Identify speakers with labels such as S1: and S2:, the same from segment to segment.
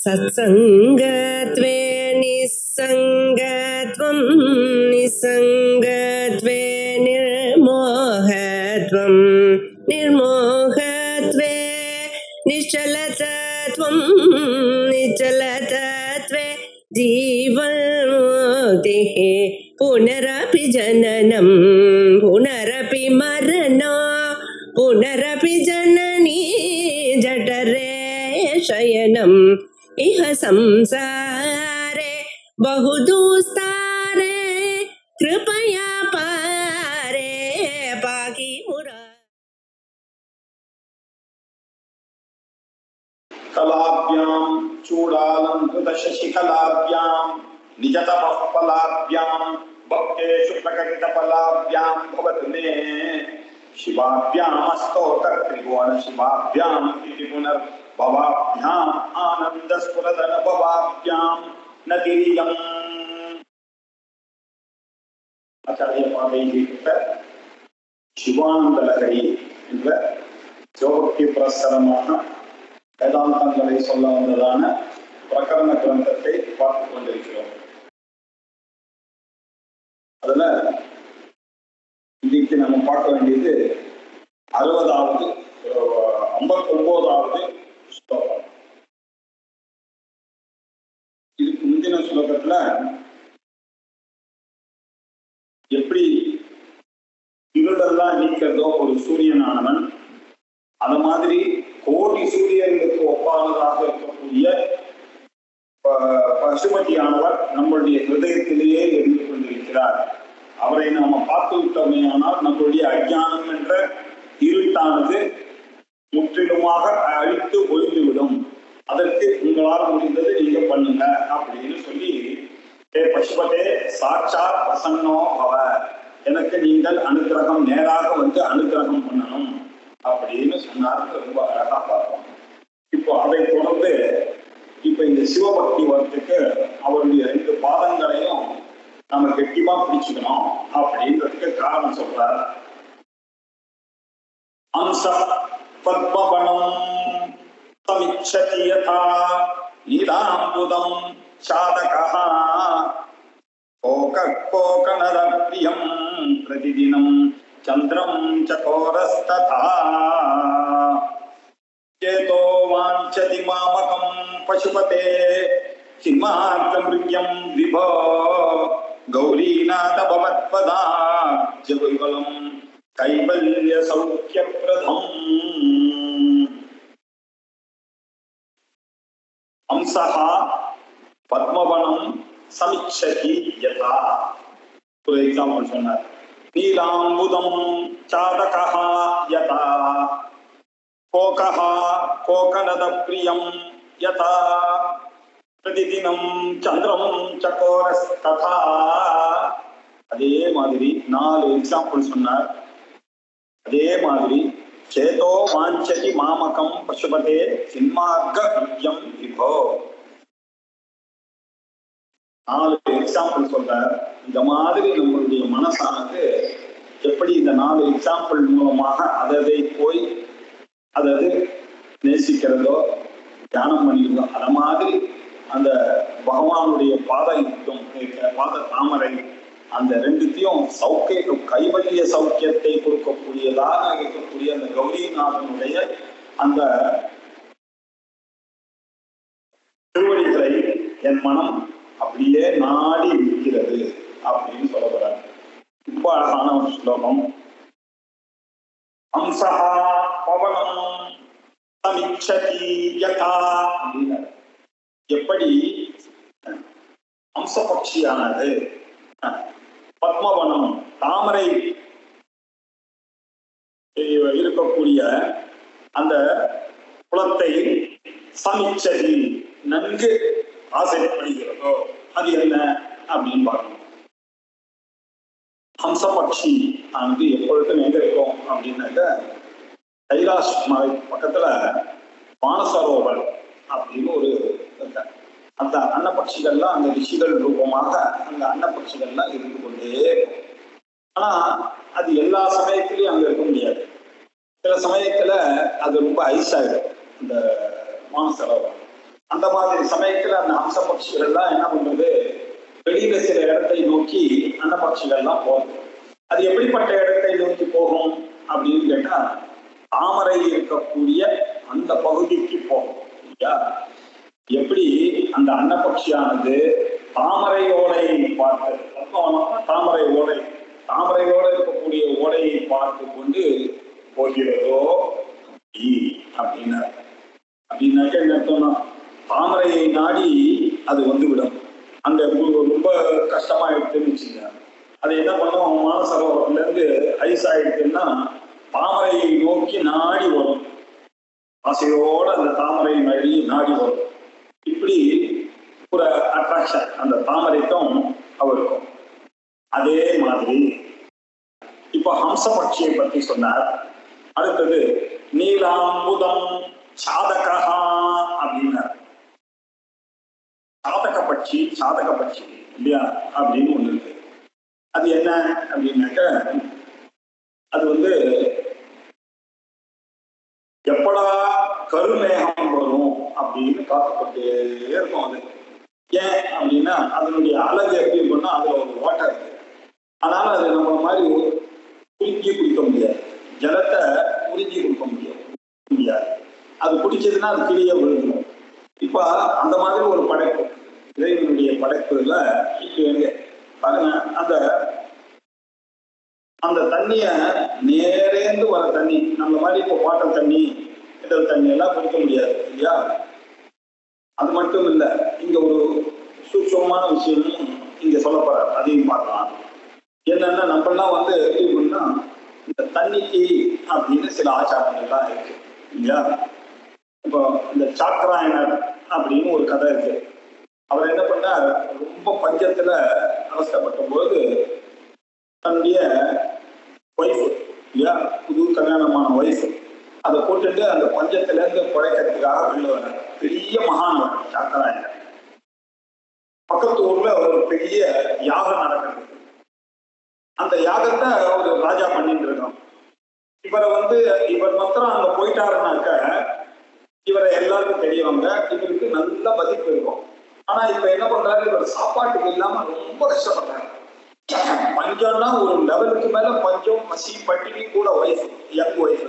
S1: सत्संगत्वे निस्संगत्वं निस्संगत्वे निर्मोहत्वं निर्मोहत्वे निश्चलतत्वं निश्चलतत्वे जीवन्मुक्तिः पुनरपि जननं पुनरपि मरणं पुनरपि जननी जठरे शयनम् इह संसारे बहुदुस्तारे कृपया पारे पाहि मुरा।
S2: कलाभ्यां चूडालंकृतशशिकलाभ्यां निजतपःफलाभ्यां भक्तेषु प्रकटितफलाभ्यां भवतु मे शिवाभ्यामस्तोत्रत्रिभुवन शिवाभ्याम् इति पुनर्भवाभ्याम् आनन्दस्फुरदनुभवाभ्यां नतिरियम्। आचार्य பாதையிட்ட சிவானந்தலகரி என்ற ஜோகி பிரசரமான வேதாந்தங்களை சொல்ல வந்ததான பிரகரண கிரந்தத்தை பார்த்துக் கொண்டிருக்கிறோம். அதுல இன்னைக்கு நம்ம பார்க்க வேண்டியது 59வது ஸ்லோகம். இதுக்கு முந்தின ஸ்லோகத்துல எப்படி இருளெல்லாம் நீக்கிறதோ ஒரு சூரியனானவன், அந்த மாதிரி கோடி சூரியர்களுக்கு ஒப்பானதாக இருக்கக்கூடிய பசுபதியானவர் நம்மளுடைய ஹிருதயத்திலேயே இருந்து கொண்டிருக்கிறார். அவரை நாம பார்த்து விட்டோமே ஆனால் நம்மளுடைய அஞ்ஞானம் என்ற இருட்டானது முற்றிலுமாக அழித்து ஒழிந்துவிடும். அதற்கு உங்களால் முடிந்தது நீங்க பண்ணுங்க அப்படின்னு சொல்லி, ஏ பசுபதே சாட்சாத் பிரசன்னோ பவ, எனக்கு நீங்கள் அனுகிரகம் நேராக வந்து அனுகிரகம் பண்ணணும் அப்படின்னு சொன்னார். ரொம்ப அழகா பார்ப்போம். இப்போ அதை தொடர்ந்து இப்ப இந்த சிவபக்தி வரத்துக்கு அவருடைய 2 பாதங்களையும் நம்ம கெட்டிமா பிடிச்சுக்கணும் அப்படின்றதுக்கு காரணம் சொல்றார். அம்ச பத்மபணம் சமிச்சதி யதா நீலாம்புதம் சாதகஹ கோகனதப்ரியம் பிரதிதினம் சந்திரம் சகோரஸ்ததா சேதோ வாஞ்சதி மாமகம் பசுபதே சின்மார்க்கமிருத்யம் விபோ கௌரீநாத பவத்பதாஜ்ஜவிவலம் கைவல்ய சௌக்கியப்ரதம். அம்சஹ பத்மவனம் சமிச்சதி யதா, ஒரு எக்ஸாம்பிள் சொன்னார். நீலாம்புதம் சாதகஹ யதா கோகஹ கோகனதப்ரியம் யதா பிரதிதினம் சந்திரம் சகோரஸ்ததா. அதே மாதிரி 4 எக்ஸாம்பிள் சொன்னார். அதே மாதிரி சேதோ வாஞ்சதி மாமகம் பசுபதே சின்மார்க்க வித்யம் விபோ, 4 எக்ஸாம்பிள் சொல்றார். இந்த மாதிரி நம்மளுடைய மனசானது எப்படி இந்த 4 எக்ஸாம்பிள் மூலமாக அதை போய் அதாவது நேசிக்கிறதோ தியானம் பண்ணிக்கிறதோ, அத மாதிரி அந்த பகவானுடைய பாத தாமரை அந்த 2த்தையும் கைவல்ய சௌக்கியத்தை கொடுக்கக்கூடியதாக இருக்கக்கூடிய அந்த கௌரிநாதனுடைய அந்த திருவடிகளை என் மனம் அப்படியே நாடி இருக்கிறது அப்படின்னு சொல்லப்படுறாங்க. ரொம்ப அழகான ஒரு ஸ்லோகம். அம்சஹா பவனம் சமிச்சதி யதா அப்படின்னா, எப்படி அம்சபக்ஷியானது பத்மவனம் தாமரை இருக்கக்கூடிய அந்த குளத்தை சமிச்சதி நன்கு ஆசைப்படுகிறதோ அது என்ன அப்படின்னு பார்க்கணும். ஹம்சபக்ஷி ஆனது எப்பொழுதும் எங்க இருக்கும் அப்படின்னாக்க, கைலாஷ் மலை பக்கத்துல மானசரோவர் அப்படின்னு ஒரு அந்த அன்னப்பட்சிகள்லாம் அந்த ரிஷிகள் ரூபமாக அந்த அன்னப்பட்சிகள்லாம் இருந்து கொண்டே இருக்கும். ஆனா அது எல்லா சமயத்திலையும் அங்க இருக்க முடியாது. சில சமயத்துல அது ரொம்ப ஐஸ் ஆயிடும் அந்த மானசரோவர். அந்த மாதிரி சமயத்துல அந்த அம்ச பட்சிகள் எல்லாம் என்ன பண்றது, வெளியில சில இடத்தை நோக்கி அந்த பட்சிகள் எல்லாம் போகும். அது எப்படிப்பட்ட இடத்தை நோக்கி போகும் அப்படின்னு கேட்டா, தாமரை இருக்கக்கூடிய அந்த பகுதிக்கு போகும் இல்லையா? எப்படி அந்த அன்னபக்ஷியானது தாமரை ஓடையை பார்த்து, தாமரை ஓடை, தாமரையோடு இருக்கக்கூடிய ஓடையை பார்த்து கொண்டு போகிறதோ அப்படின்னாரு. அப்படின்னாக்க என்ன அர்த்தம்னா, தாமரையை நாடி அது வந்துவிடும். அங்க ரொம்ப கஷ்டமாயிடுச்சுன்னு வச்சுங்க, அது என்ன பண்ணும், மானசரோவரத்துல இருந்து ஐஸ் ஆயிடுச்சுன்னா தாமரையை நோக்கி நாடி வரும். ஆசையோட அந்த தாமரை நாடி வரும். இப்படி ஒரு அட்ராக்ஷன் அந்த தாமரைக்கும் அவருக்கும். அதே மாதிரி இப்ப ஹம்சபட்சியை பற்றி சொன்னார். அடுத்தது நீலாம்புதம் சாதகா அப்படின்னார். சாதக பட்சி இல்லையா அப்படின்னு ஒண்ணு இருக்கு. அது என்ன அப்படின்னாக்க, அது வந்து எப்படா கருமேகம் வரும் அப்படின்னு காத்துக்கொண்டே இருக்கும். அது ஏன் அப்படின்னா அதனுடைய அழகு எப்படி இருக்குன்னா, அதுல ஒரு வாட்டர் இருக்கு. அதனால அது நம்ம மாதிரி உறிஞ்சி குடிக்க முடியாது, ஜலத்தை உறிஞ்சி கொடுக்க முடியாது. அது குடிச்சதுன்னா அது கீழே விழுந்துடும். இப்ப அந்த மாதிரி ஒரு படைப்பு இறைவனுடைய படைப்புல இப்ப பாருங்க, அந்த தண்ணிய நேரேந்து வர தண்ணி, நம்ம மாதிரி இப்போ பாட்டல் தண்ணி, இடல் தண்ணி எல்லாம் குடிக்க முடியாது இல்லையா? அது மட்டும் இல்ல, இங்க ஒரு சூட்சமான விஷயமும் இங்க சொல்லப்படுறாரு, அதையும் பார்க்கலாம். என்னன்னா, நம்மளாம் வந்து எப்படி பண்ணா, இந்த தண்ணிக்கு அப்படின்னு சில ஆச்சாரங்கள்லாம் இருக்கு இல்லையா? இப்போ இந்த சாக்கராயனர் அப்படின்னு ஒரு கதை இருக்கு. அவர் என்ன பண்ணார், ரொம்ப பஞ்சத்துல அவஸ்தப்பட்ட போது தன்னுடைய ஒய்ஃப் இல்லையா, புது கல்யாணமான ஒய்ஃப், அதை போட்டுட்டு அந்த பஞ்சத்துல இருந்து குறைக்கிறதுக்காக வெளில வர பெரிய மகான் சாக்கராயனர். பக்கத்து ஊர்ல ஒரு பெரிய யாகம் நடக்குது. அந்த யாகத்தை ஒரு ராஜா பண்ணிட்டு இருக்கான். இவரை வந்து இவர் மாத்திரம் அங்க போயிட்டாருனாக்க இவரை எல்லாருக்கும் தெரியவங்க, இவருக்கு நல்ல மதிப்பு இருக்கும். ஆனா இப்ப என்ன பண்றாரு, இவர் சாப்பாட்டுக்கு இல்லாம ரொம்ப கஷ்டப்படுறாரு. பஞ்சம்னா ஒரு லெவலுக்கு மேல பஞ்சம், பசி, பட்டினி, கூட ஒய்ஃப், யங் ஒய்ஃப்,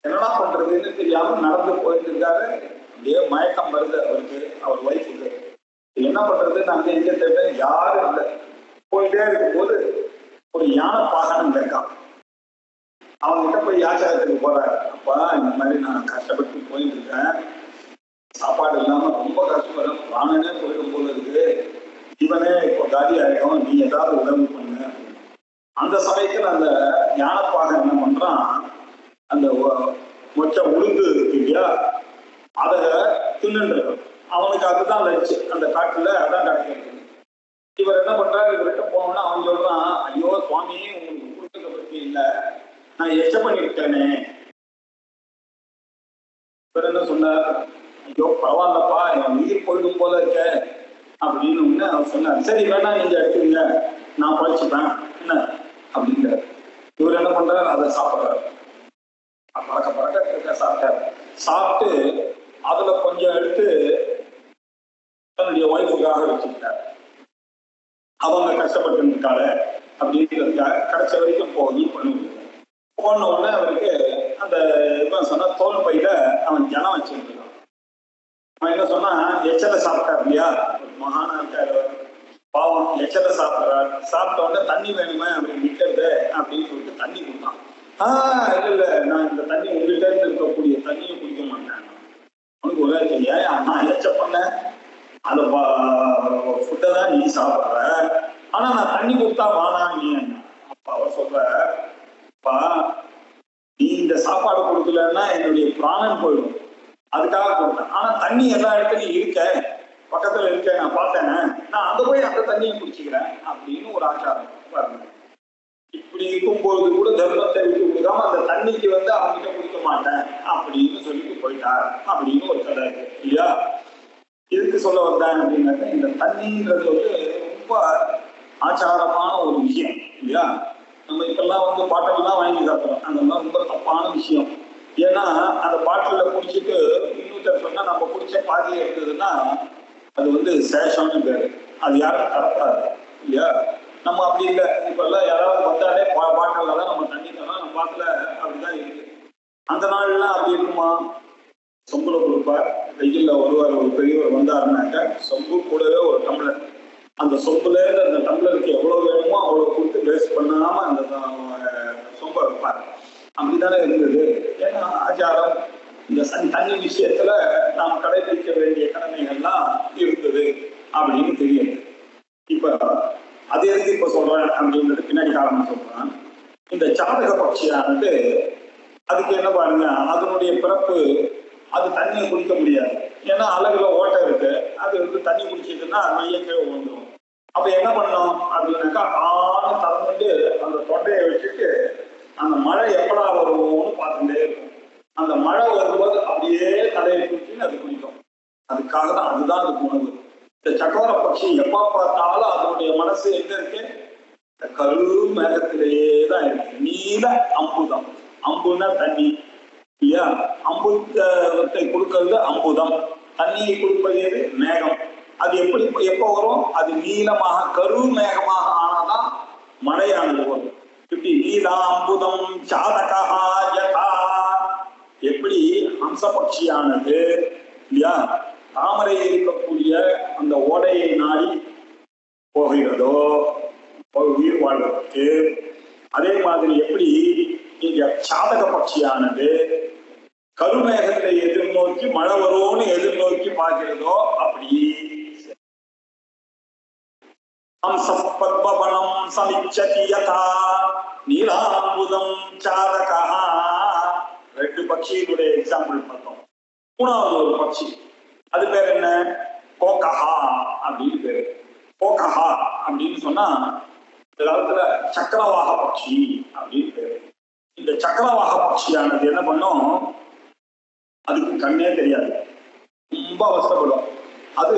S2: என்னடா பண்றதுன்னு தெரியாம நடந்து போயிட்டு இருக்காரு. அப்படியே மயக்கம் வருது அவருக்கு, அவர் ஒய்ஃபுக்கு. என்ன பண்றது, நாங்க எங்க தேவை, யாரும் இல்லை. போயிட்டே இருக்கும்போது ஒரு யானை பாகனம் இருக்கான். அவன்கிட்ட போய் யாச்சகத்துக்கு போறாரு. அப்பா, இந்த மாதிரி நான் கஷ்டப்பட்டு போயிட்டு இருக்கேன், சாப்பாடு இல்லாம ரொம்ப கஷ்டப்படும், பிராணனே போயிடும் போல இருக்கு, இவனே இப்போ காலி ஆகிடும், நீ ஏதாவது உதவி பண்ணு. அந்த சமயத்துல அந்த ஞானப்பாக என்ன பண்றான், அந்த மொச்ச உளுந்து இருக்கு இல்லையா, அதை தின்னுட்டு அவனுக்கு அதுதான் லட்சு, அந்த காட்டுல அதான் கிடைக்கிறது. இவர் என்ன பண்றாரு, இவர்கிட்ட போனோம்னா அவன் சொல்றான், ஐயோ சுவாமி, உங்களுக்கு கொடுத்துக்க பற்றி இல்லை, நான் எச்ச பண்ணிவிட்டேனே. இவர் என்ன சொன்னார், ஐயோ பரவாயில்லப்பா, என் உயிர் போயிடும் போல இருக்க அப்படின்னு அவர் சொன்னார். சரி வேணா நீங்க எடுத்துங்க, நான் பழிச்சுப்பேன் என்ன அப்படிங்கிறார். இவர் என்ன பண்றாரு, அதை சாப்பிட்றாரு. பறக்க சாப்பிட்டாரு. சாப்பிட்டு அதுல கொஞ்சம் எடுத்து தன்னுடைய ஒய்ஃபுக்காக வச்சுக்கிட்டார். அவங்க கஷ்டப்பட்டு இருக்காரு அப்படிங்கிறதுக்காக கடைசி வரைக்கும் போய் பண்ணுவாங்க. போன உடனே அவருக்கு அந்த இவன் சொன்ன தோல் பையில அவன் ஜனம் வச்சுருக்கான். அவன் என்ன சொன்னா, எச்சலை சாப்பிட்டார் இல்லையா, மகானா இருக்காரு பாவம், எச்சலை சாப்பிட்றாரு. சாப்பிட்ட உடனே தண்ணி வேணுமே அப்படின்னு நிற்கிறது அப்படின்னு சொல்லிட்டு தண்ணி கொடுத்தான். இல்ல நான் இந்த தண்ணி உங்ககிட்ட இருந்து இருக்கக்கூடிய தண்ணியை குடிக்க மாட்டேன். அவனுக்கு ஒரே ஏன் அம்மா எச்ச பண்ண, அந்த ஃபுட்டை தான் நீ சாப்பிட்ற, ஆனா நான் தண்ணி கொடுத்தா வானா நீ என்ன. அப்ப அவர் சொல்ற, அப்பா நீ இந்த சாப்பாடு கொடுக்கலன்னா என்னுடைய பிராணன் போயிடும், அதுக்காக கொடுத்தேன். ஆனா தண்ணி எல்லா இடத்துலையும் இருக்க, பக்கத்துல இருக்க, நான் பார்த்தேன், நான் அங்க போய் அந்த தண்ணியை குடிச்சுக்கிறேன் அப்படின்னு ஒரு ஆச்சாரம் பாருங்க. இப்படி இருக்கும்போது கூட தர்மத்தை விட்டு கொடுக்காம அந்த தண்ணிக்கு வந்து அவங்ககிட்ட குடிக்க மாட்டேன் அப்படின்னு சொல்லிட்டு போயிட்டார் அப்படின்னு ஒரு கதை இருக்கு இல்லையா? இதுக்கு சொல்ல வந்தேன் அப்படின்னாக்க, இந்த தண்ணின்றது வந்து ரொம்ப ஆச்சாரமான ஒரு விஷயம் இல்லையா? நம்ம இப்பெல்லாம் வந்து பாட்டில் தான் வாங்கி சாப்பிட்றோம், அந்த மாதிரி ரொம்ப தப்பான விஷயம். ஏன்னா அந்த பாட்டில குடிச்சிட்டு இன்னொரு இன்னொருத்தர் சொன்னா நம்ம குடிச்ச பாதி இருந்ததுன்னா அது வந்து சேஷம்னு பேரு. அது யாரும் கடத்தாது இல்லையா? நம்ம அப்படி இல்லை. இப்ப எல்லாம் யாராவது வந்தாலே பாட்டில தான் நம்ம தண்ணி தரோம். நம்ம பாட்டில அப்படிதான் இருக்கு. அந்த நாள்லாம் அப்படி இருக்குமா? சொம்புல கொடுப்பார். வெயில்ல வருவார், ஒரு பெரியவர் வந்தாருனாக்க சொம்பு கூடவே ஒரு டம்ளர். அந்த சொம்புல அந்த டம்ளருக்கு எவ்வளவு வேணுமோ அவ்வளவு கொடுத்து வேஸ்ட் பண்ணாம அந்த சொம்பை வைப்பார். அப்படித்தானே இருந்தது. ஏன்னா ஆச்சாரம் இந்த தண்ணி விஷயத்துல நாம் கடைபிடிக்க வேண்டிய கடமைகள்லாம் இருந்தது அப்படின்னு தெரியுது. இப்ப அது எதுக்கு இப்ப சொல்றேன் அப்படின்றது பின்னாடி காரணம் சொல்றேன். இந்த சாதக பட்சியானது அதுக்கு என்ன பாருங்க, அதனுடைய பிறப்பு அது தண்ணியை குடிக்க முடியாது. ஏன்னா அழகுல ஓட்டை இருக்கு. அது வந்து தண்ணி குடிச்சதுன்னா மைய கீழே விழுந்துடும். அப்ப என்ன பண்ணோம் அப்படின்னாக்கா ஆணு திறந்துட்டு அந்த தொண்டையை வச்சுட்டு அந்த மழை எப்படா வருவோம்னு பார்த்துட்டே இருக்கும். அந்த மழை வரும்போது அப்படியே தலையை குடிச்சு அது குடிக்கும். அதுக்காக தான் அதுதான் அதுக்கு உணவு. இந்த சக்கோர பட்சி எப்ப பார்த்தாலும் அதனுடைய மனசு எங்க இருக்கு? இந்த கரு மேகத்திலேயே தான் இருக்கு. நீல அம்புதம். அம்புன்னா தண்ணி இல்லையா? அம்புத்தை கொடுக்கறது அம்புதம். தண்ணியை கொடுப்பது எது? மேகம். அது எப்படி எப்ப வரும்? அது நீளமாக கரு மேகமாக ஆனாதான் மழையானது வரும். இப்படி நீலா அம்புதம் சாதகா யதா, எப்படி ஹம்சபட்சியானது இல்லையா தாமரை இருக்கக்கூடிய அந்த ஓடையை நாடி போகிறதோ உயிர் வாழ்வதற்கு, அதே மாதிரி எப்படி இங்க சாதக பட்சியானது கருமேகத்தை எதிர்நோக்கி மழை வரும்னு எதிர்நோக்கி பார்க்கிறதோ அப்படி பத்மவனம் சமிச்சதி யதா நீலாம்புதம் சாதகா. ரெண்டு பட்சியினுடைய எக்ஸாம்பிள் பார்த்தோம். மூணாவது ஒரு பட்சி, அது பேர் என்ன? கோகஹா அப்படின்னு பேரு. கோகஹா அப்படின்னு சொன்னா இந்த காலத்துல சக்கரவாக பட்சி அப்படின்னு பேரு. இந்த சக்கரவாக பட்சியானது என்ன பண்ணும்? அதுக்கு கண்ணே தெரியாது, ரொம்ப அவசரப்படும். அது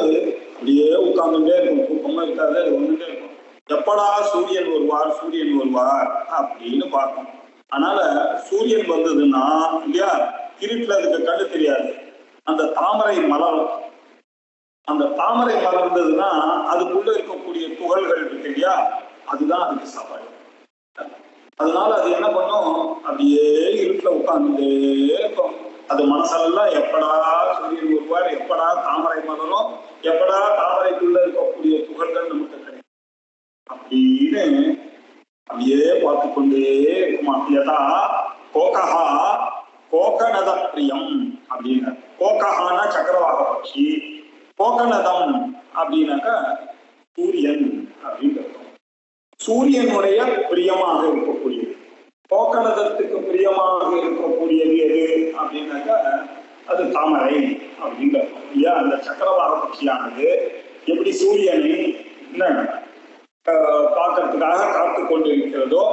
S2: அப்படியே உட்கார்ந்துட்டே இருக்கும், தூக்கமா இருக்காது, அது வந்துட்டே இருக்கும். எப்படா சூரியன் வருவார் சூரியன் வருவார் அப்படின்னு பார்க்கும். அதனால சூரியன் வந்ததுன்னா இல்லையா, இருட்டுல அதுக்கு கண்ணு தெரியாது. அந்த தாமரை மலரும். அந்த தாமரை மலர்ந்ததுன்னா அதுக்குள்ள இருக்கக்கூடிய துகள்கள் இருக்கு இல்லையா, அதுதான் அதுக்கு சாப்பாடு. அதனால அது என்ன பண்ணும்? அப்படியே இருட்டுல உட்கார்ந்துட்டே இருக்கும். அது மனசெல்லாம் எப்படா சூரியன் வருவார், எப்படா தாமரை மலரும், எப்படா தாமரைக்குள்ள இருக்கக்கூடிய துகள்கள் நமக்கு கிடைக்கும் அப்படின்னு அப்படியே பார்த்து கொண்டே இருக்குமா. யதா கோகஹா கோகநத பிரியம் அப்படின்னு. கோகஹானா சக்கரவாக பட்சி, கோகநதம் அப்படின்னாக்கா சூரியன் அப்படின்னு இருக்கும். சூரியனுடைய பிரியமாக இருக்கக்கூடியது. கோகநதத்துக்கு பிரியமாக இருக்கக்கூடியது எது அப்படின்னாக்கா அது தாமரை அப்படின்னு இருக்கும் இல்லையா. அந்த சக்கரவாக பட்சியானது எப்படி சூரியனை பார்க்கறதுக்காக காத்து கொண்டு இருக்கிறதோ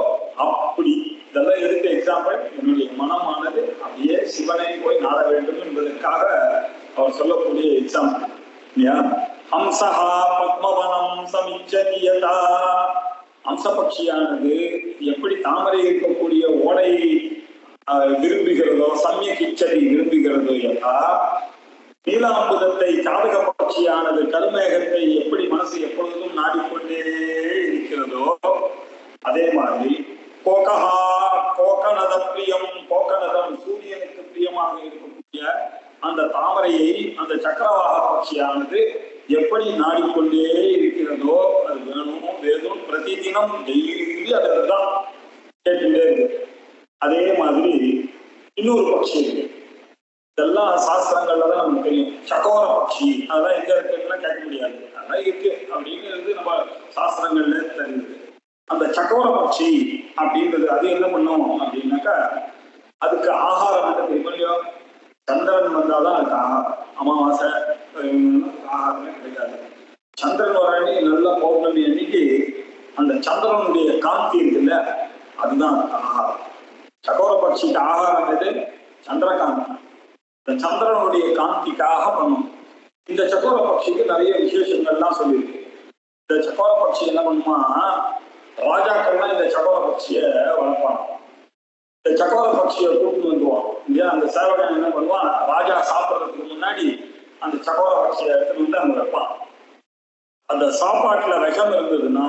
S2: அப்படி. இதெல்லாம் எதுக்கு எக்ஸாம்பிள்? என்னுடைய மனமானது அப்படியே சிவனை போய் நாட வேண்டும் என்பதற்காக அவர் சொல்லக்கூடிய எக்ஸாம்பிள் இல்லையா. ஹம்சஹா பத்மவனம் சமிச்சதி யதா, ஹம்சபட்சியானது எப்படி தாமரை இருக்கக்கூடிய ஓடையை விரும்புகிறதோ, சமயக்கிச்சதி விரும்புகிறதோ யதா, நீலாம்புதத்தை சாதக பட்சியானது கருமேகத்தை எப்படி மனசு எப்பொழுதும் நாடிக்கொண்டே இருக்கிறதோ அதே மாதிரி கோகஹா கோகநத பிரியம், கோகநதம் சூரியனுக்கு பிரியமாக இருக்கக்கூடிய அந்த தாமரையை அந்த சக்கரவாக பட்சியானது எப்படி நாடிக்கொண்டே இருக்கிறதோ, அது வேணும் வேணும் பிரதி தினம் டெய்லி அதுதான் கேட்டுட்டே இருக்கு. அதே மாதிரி இன்னொரு பட்சி இருக்கு. இதெல்லாம் சாஸ்திரங்கள்ல தான் நமக்கு தெரியும். சக்கோர பட்சி அதெல்லாம் எங்க இருக்குன்னா கேட்க முடியாது, அதெல்லாம் இருக்கு அப்படிங்கிறது நம்ம சாஸ்திரங்கள்ல தெரியுது. அந்த சக்கோர பட்சி அப்படின்றது அது என்ன பண்ணும் அப்படின்னாக்கா அதுக்கு ஆகாரம் என்ன தெரியும் இல்லையோ, சந்திரன் வந்தாதான் அதுக்கு ஆகாரம். அமாவாசை ஆகாரமே கிடைக்காது. சந்திரன் வர அன்னைக்கு நல்ல பௌர்ணமி அன்னைக்கு அந்த சந்திரனுடைய காந்தி இருக்குல்ல, அதுதான் அதுக்கு ஆகாரம். சக்கோர பட்சிக்கு ஆகாரம் எது? சந்திரகாந்தி. இந்த சந்திரனுடைய காந்திக்காக பண்ணும். இந்த சக்கோர பட்சிக்கு நிறைய விசேஷங்கள்லாம் சொல்லியிருக்கு. இந்த சக்கோர பட்சி என்ன பண்ணுமா, ராஜாக்கள்லாம் இந்த சக்கோர பட்சிய வளர்ப்பாங்க. இந்த சக்கோர பட்சியை கூப்பிட்டு வந்துருவான் இல்லையா. அந்த சேவகன் என்ன பண்ணுவான், ராஜா சாப்பிட்றதுக்கு முன்னாடி அந்த சக்கோர பட்சியை எடுத்துட்டு வந்து அங்க வைப்பான். அந்த சாப்பாட்டுல விஷம் இருந்ததுன்னா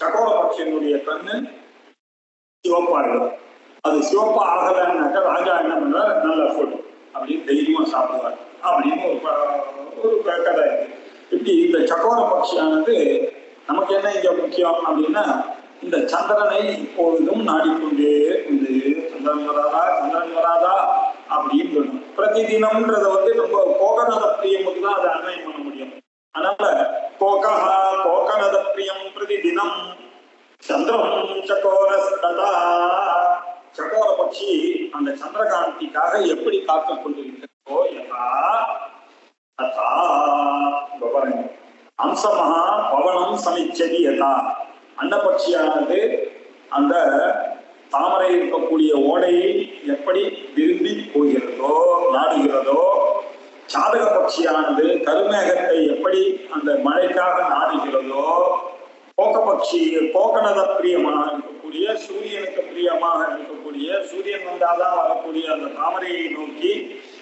S2: சக்கோர பட்சியினுடைய கண்ணு சிவப்பாயிடும். அது சிவப்பா ஆகலைன்னாக்கா ராஜா என்ன பண்றார், நல்ல ஃபுட் அப்படின்னு தைரியமா சாப்பிடுவார் அப்படின்னு ஒரு கதை இருக்கு. இப்படி இந்த சக்கோர பட்சியானது நமக்கு என்ன இங்க முக்கியம் அப்படின்னா, இந்த சந்திரனை இப்பொழுதும் நாடிக்கொண்டே இருந்து சந்திரன் வராதா சந்திரன் வராதா அப்படின்னு சொல்லணும். பிரதி தினம்ன்றத நம்ம கோகனத பிரியமுக்கு தான் அதை அன்வயம் பண்ண முடியும். அதனால கோகனத பிரியம் பிரதி தினம் சந்திரம் சக்கோரஸ்ததா, சக்கோர பட்சி அந்த சந்திரகாந்திக்காக எப்படி காத்துக் கொண்டிருக்கிறதோ யதா ததா அம்சமஹா பவனம் சமிச்சதி யதா, அன்னபட்சியானது அந்த தாமரை இருக்கக்கூடிய ஓடையை எப்படி விரும்பி போகிறதோ நாடுகிறதோ, சாதக பட்சியானது கருமேகத்தை எப்படி அந்த மழைக்காக நாடுகிறதோ, கோகபட்சி கோகனத பிரியமாக இருக்கக்கூடிய சூரியனுக்கு பிரியமாக இருக்கக்கூடிய சூரியன் வந்தாதான் வரக்கூடிய அந்த தாமரையை நோக்கி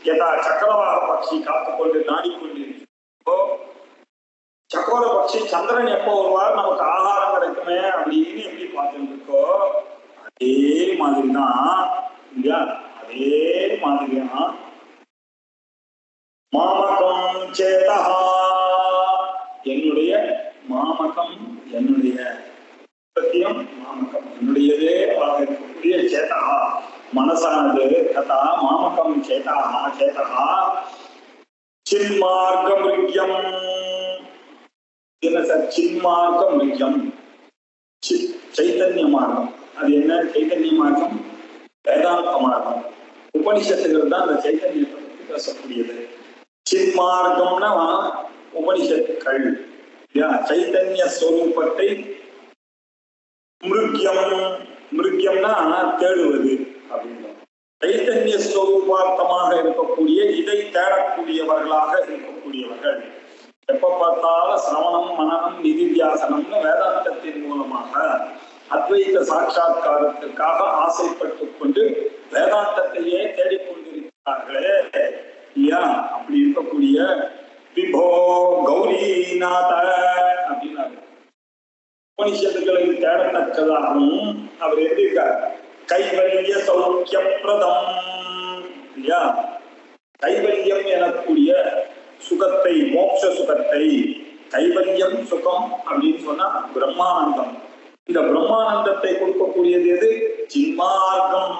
S2: யதா சக்கரவாக பட்சி காத்துக்கொண்டு நாடிக்கொண்டிருக்கிறதோ, சக்கோர பட்சி சந்திரன் எப்போ வருவார் நமக்கு ஆகாரம் கிடைக்குமே அப்படின்னு எப்படி பார்த்துட்டு இருக்கோ அதே மாதிரிதான் இல்லையா. அதே மாதிரிதான் மாமகம் சேதா, என்னுடைய மாமகம் என்னுடைய சத்தியம் மாமகம் என்னுடையதே இருக்கக்கூடிய சேதா மனசானது கதா மாமகம் சேதா சேதா சின்மார்க்க மிருக்யம். என்ன சார் சின்மார்க்க மிருக்யம்? சைத்தன்ய மார்க்கம். அது என்ன சைத்தன்ய மார்க்கம்? வேதாந்த மார்க்கம். உபனிஷத்துகள் தான் அந்த சைத்தன்யத்தை பற்றி பேசக்கூடியது. சின்மார்க்கம்னா உபனிஷத்துக்கள். சைத்தன்ய ஸ்வரூபத்தை மிருக்யம், மிருக்யம்னா தேடுவது அப்படின்னு. சைத்தன்ய ஸ்வரூபார்த்தமாக இருக்கக்கூடிய இதை தேடக்கூடியவர்களாக இருக்கக்கூடியவர்கள் எப்ப பார்த்தாலும் சிரவணம் மனனம் நிதித்தியாசனம்னு வேதாந்தத்தின் மூலமாக அத்வைத சாட்சா்காரத்திற்காக ஆசைப்பட்டு கொண்டு வேதாந்தத்தையே தேடிக்கொண்டிருக்கிறார்களே இல்லையா. அப்படி இருக்கக்கூடிய விபோ கௌரிநாத அப்படின்னாரு. உபனிஷத்துக்களை தேடத்தக்கதாகவும் அவர் எப்படி இருக்கார், கைவல்ய சௌக்கிய பிரதம் இல்லையா. கைவல்யம் எனக்கூடிய சுகத்தை, மோட்ச சுகத்தை, கைவல்யம் சுகம் அப்படின்னு சொன்னா பிரம்மானந்தம். இந்த பிரம்மானந்தத்தை கொடுக்கக்கூடியது எது? சின்மார்க்கம்.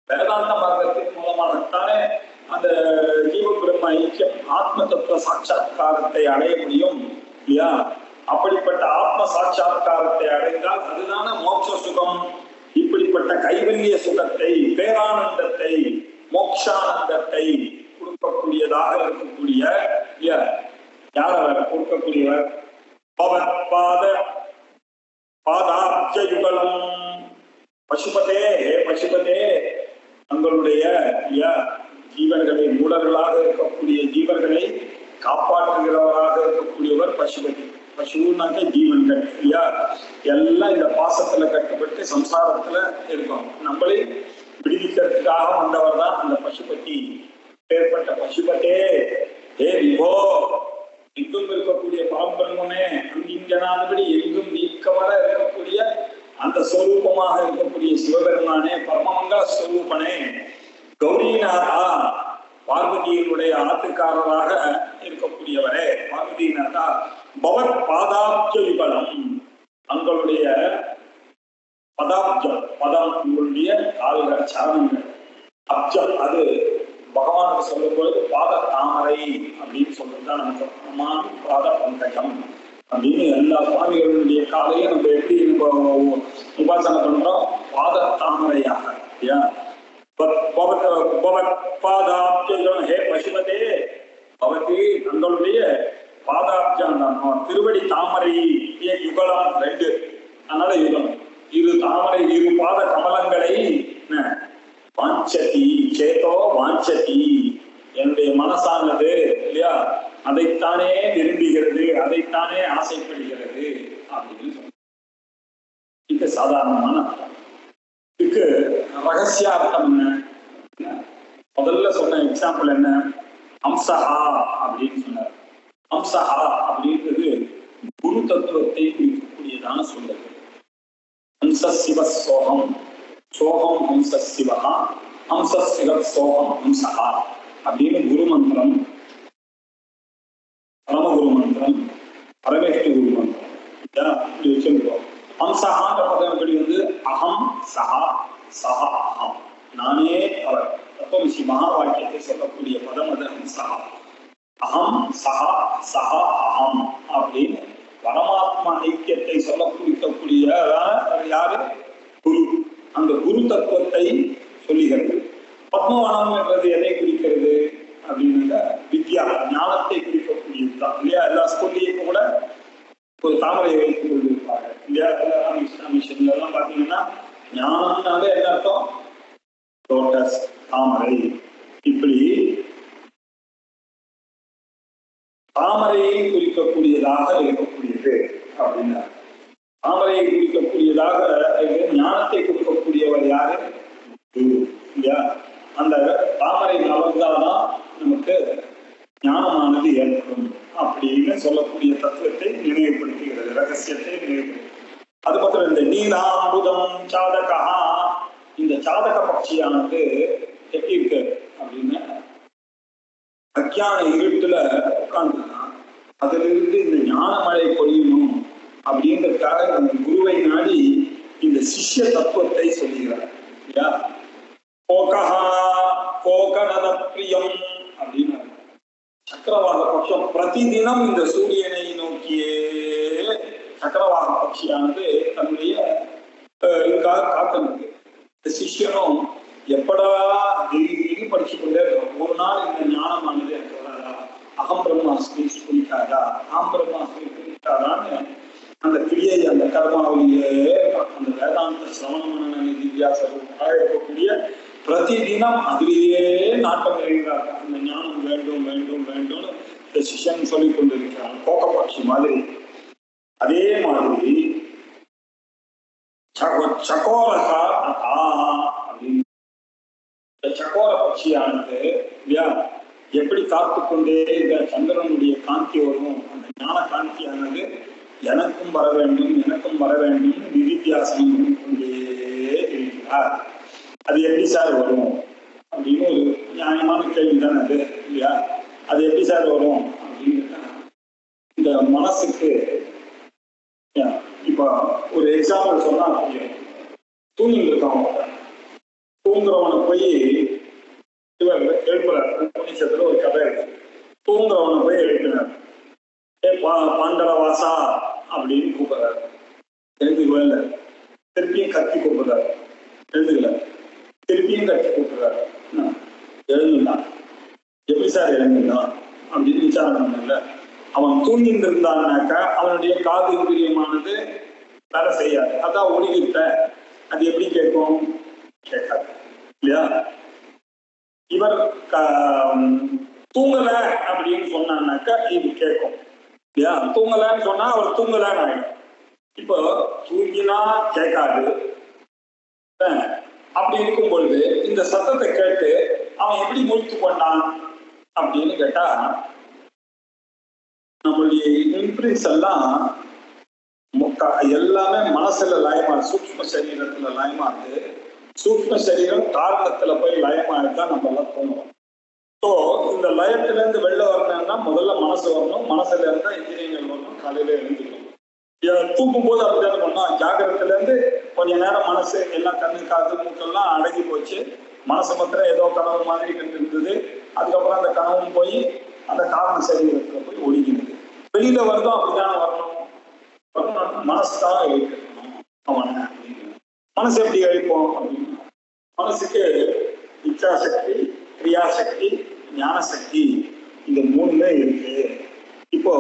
S2: வேதாந்த மார்க்கத்தின் மூலமாகத்தானே அந்த ஜீவ பிரம்ம ஐக்கியம் ஆத்ம தத்துவ சாட்சா்காரத்தை அடைய முடியும் இல்லையா. அப்படிப்பட்ட ஆத்ம சாட்சா்காரத்தை அடைந்தால் அதுதான மோட்ச சுகம். இப்படிப்பட்ட கைவல்ய சுகத்தை, பேரானந்தத்தை, மோட்சானந்தத்தை கொடுக்கக்கூடியதாக இருக்கக்கூடிய யார் அவர் கொடுக்கக்கூடியவர்? பாதாப்ஜயுகலம் பசுபதே. பசுபதே தங்களுடைய ஜீவன்களை, மூடர்களாக இருக்கக்கூடிய ஜீவர்களை காப்பாற்றுகிறவராக இருக்கக்கூடியவர் பசுபதி. பசுனாக்க ஜீவன்கள் இல்லையா. எல்லாம் இந்த பாசத்துல கட்டுப்பட்டு சம்சாரத்துல இருக்கும். நம்மளை விடுவிக்கிறதுக்காக வந்தவர் தான் அந்த பசுபதி. ஏற்பட்ட பசுபதே ஹே விபோ, எங்கும் இருக்கக்கூடிய பரம்பிரமே, அங்கிங்கனாதபடி எங்கும் நீக்கவர இருக்கக்கூடிய அந்த ஸ்வரூபமாக இருக்கக்கூடிய சிவபெருமானே, பரமமங்கல ஸ்வரூபனே, கௌரிநாதா பார்வதியினுடைய ஆத்துக்காரராக இருக்கக்கூடியவரே பார்வதிநாதா, பவத் பாதாப்ஜ விபலம், தங்களுடைய பதாப்ஜம், பதம் உங்களுடைய கால்கள் சரணங்கள், அப்ஜம் அது பகவானுக்கு சொல்லும் பொழுது பாத தாமரை அப்படின்னு சொல்றதுதான் நமக்கு அம்மான் பாத பங்கஜம் அப்படின்னு. எல்லா சுவாமிகளுடைய காலையும் நம்ம எப்படி உபாசனை பண்றோம்? பாத தாமரையாக. பாதாப்ஜம் ஹே பசுபதே பவதி, தங்களுடைய பாதாப்ஜம் திருவடி தாமரை யுகலம் 2, அதனால யுகம் இரு தாமரை இரு பாத கமலங்களை வாஞ்சதி சேதோ வாஞ்சதி, என்னுடைய மனசானது இல்லையா அதைத்தானே விரும்புகிறது, அதைத்தானே ஆசைப்படுகிறது அப்படின்னு சொல்ல. இது சாதாரணமான அர்த்தம். இதுக்கு ரகசியார்த்தம் என்ன? முதல்ல சொன்ன எக்ஸாம்பிள் என்ன? அம்சஹா அப்படின்னு சொன்னார். அம்சஹா அப்படின்றது குரு தத்துவத்தை குறிக்கக்கூடியதான சொல்லுது. ஹம்ச சிவ சோகம், சோகம் ஹம்ச சிவஹா, ஹம்ச சிவ சோகம் ஹம்சஹா அப்படின்னு குரு மந்திரம், பரமகுரு மந்திரம், பரமேஷ்டி குரு மந்திரம் இப்படி வச்சிருக்கோம். ஹம்சஹான்ற பதம் எப்படி வந்து அகம் சஹா சஹா அகம், நானே அவர். தத்துவமசி மகா வாக்கியத்தை சொல்லக்கூடிய பதம் அது ஹம்சஹா. அகம் சஹா சஹா அகம் அப்படின்னு பரமாத்மா ஐக்கியத்தை சொல்ல குறிக்கக்கூடிய யாரு? குரு. அந்த குரு தத்துவத்தை சொல்லுகிறது. பத்மவனம் என்றது எதை குறிக்கிறது அப்படின்னா வித்யா, ஞானத்தை குறிக்கக்கூடியதுதான் இல்லையா? எல்லா ஸ்கூல்லையும் கூட ஒரு தாமரை வைத்துக் கொண்டிருப்பாங்க இல்லையா? மிஷன்ல எல்லாம் பாத்தீங்கன்னா ஞானம்னாலே என்ன அர்த்தம்? லோட்டஸ், தாமரை. இப்படி தாமரையை குறிக்கக்கூடியதாக இருக்கக்கூடியது அப்படின்னா, தாமரையை குறிக்கக்கூடியதாக ஞானத்தை கொடுக்கக்கூடியவர் யாரு? இல்லையா? அந்த தாமரை மலர்ந்தால்தான் நமக்கு ஞானமானது ஏற்படும் அப்படின்னு சொல்லக்கூடிய தத்துவத்தை நினைவுபடுத்துகிறது, ரகசியத்தை நினைவுபடுத்துகிறது. அது மாத்திரம் இந்த நீலாம்புதம் சாதகா, இந்த சாதக பட்சியானது எப்படி இருக்கு அப்படின்னா அஜ்ஞான இருட்டுல உட்கார்ந்துன்னா அதுல இருந்து இந்த ஞான மழை பொழியணும் அப்படின்றதுக்காக அந்த குருவை நாடி இந்த சிஷ்ய தத்துவத்தை சொல்லுகிறார் இல்லையா? கோகஹா கோகநத பிரியம் அப்படின்னு சக்கரவாக பட்சம் பிரதிதினம் இந்த சூரியனை நோக்கியே சக்கரவாக பட்சியானது தன்னுடைய இதுக்காக காத்துருக்கு. இந்த சிஷ்யனும் எப்படா டெய்லி படிச்சு கொண்டே இருக்கும். ஒரு நாள் இந்த ஞானமானது எனக்கு வராதா, அகம் பிரம்மாஸ்மி சொல்லிட்டாரா, ஆம் பிரம்மாஸ்மி சொல்லிட்டாரான்னு அந்த கிரியை, அந்த கர்மாவிலேயே அந்த வேதாந்த சிரவணமான நிதிவியாசமாக இருக்கக்கூடிய பிரதிதினம் அதிலேயே நாட்டம் எழுகிறார்கள். அந்த ஞானம் வேண்டும் வேண்டும் வேண்டும்னு இந்த சிஷ்யன் சொல்லிக் கொண்டிருக்கிறான், கோகப்பட்சி மாதிரி. அதே மாதிரி சகோரகா அப்படின்னு சக்கோர பட்சியானது இல்லையா எப்படி காத்து கொண்டே இந்த சந்திரனுடைய காந்தி வரும், அந்த ஞான காந்தியானது எனக்கும் வர வேண்டும் எனக்கும் வர வேண்டும் நிதித்தியாசனம் பண்ணிக்கொண்டே இருக்கிறார். அது எப்படி சார் வரும் அப்படின்னு ஒரு நியாயமான கேள்வி தானே அது இல்லையா? அது எப்படி சார் வரும் அப்படின்னு இந்த மனசுக்கு இப்ப ஒரு எக்ஸாம்பிள் சொன்னா புரியும். தூங்கிட்டு இருக்காங்க, தூங்குறவனை போய் இவர் எழுப்புறார். உபநிஷத்துல ஒரு கதை இருக்கு. தூங்குறவனை போய் எழுப்பினார். பாண்டரவாசா அப்படின்னு கூப்பிடுறாரு. எழுந்துக்கவே இல்லை. திருப்பியும் கத்தி கூப்பிடுறாரு, எழுந்துக்கல. திருப்பியும் கத்தி கூப்பிடுறாரு, எழுந்துட்டான். எப்படி சார் எழுந்துட்டான் அப்படின்னு விசாரணை பண்ணல. அவன் தூங்கிட்டு இருந்தான்னாக்கா அவனுடைய காது இந்திரியமானது வேலை செய்யாது. அதான் ஒழுங்கிட்ட அது எப்படி கேட்கும்? கேட்காது இல்லையா? இவர் தூங்கல அப்படின்னு சொன்னான்னாக்கா இது கேட்கும் இல்லையா? தூங்கலன்னு சொன்னா அவர் தூங்கலன்னு ஆயிடும். இப்போ தூங்கினா கேட்காது. அப்படி இருக்கும் பொழுது இந்த சத்தத்தை கேட்டு அவன் எப்படி முழித்து கொண்டான் அப்படின்னு கேட்டா நம்மளுடைய இம்ப்ரின்ஸ் எல்லாம் எல்லாமே மனசுல லயமா, சூக்ம சரீரத்துல லயமாது. சூக்ம சரீரம் காரணத்துல போய் லயமாயிருந்தா நம்ம எல்லாம் தோணுவோம். ஸோ இந்த லயத்துல இருந்து வெளில வரணும்னா முதல்ல மனசு வரணும். மனசுல இருந்தா இந்திரியங்கள் வரணும். காலையில எழுந்துக்கணும். தூக்கும் போது அப்படிதான் பண்ணோம். ஜாகிரத்துல இருந்து கொஞ்ச நேரம் மனசு எல்லாம் கண்ணு காது மூக்கெல்லாம் அடங்கி போச்சு. மனசு மாத்திரம் ஏதோ கனவு மாதிரி கண்டு இருந்தது. அதுக்கப்புறம் அந்த கனவும் போய் அந்த காரண சரீரத்துல போய் ஒடுங்கிடுது. வெளியில வருதோ அப்படித்தானே வரணும். மனசு தான் எழுக்கணும் அவனை அப்படின்னு. மனசு எப்படி எழுப்போம் அப்படின்னு மனசுக்கு இச்சாசக்தி, கிரியாசக்தி, ஞானசக்தி இந்த மூணுமே இருக்கு. இப்போ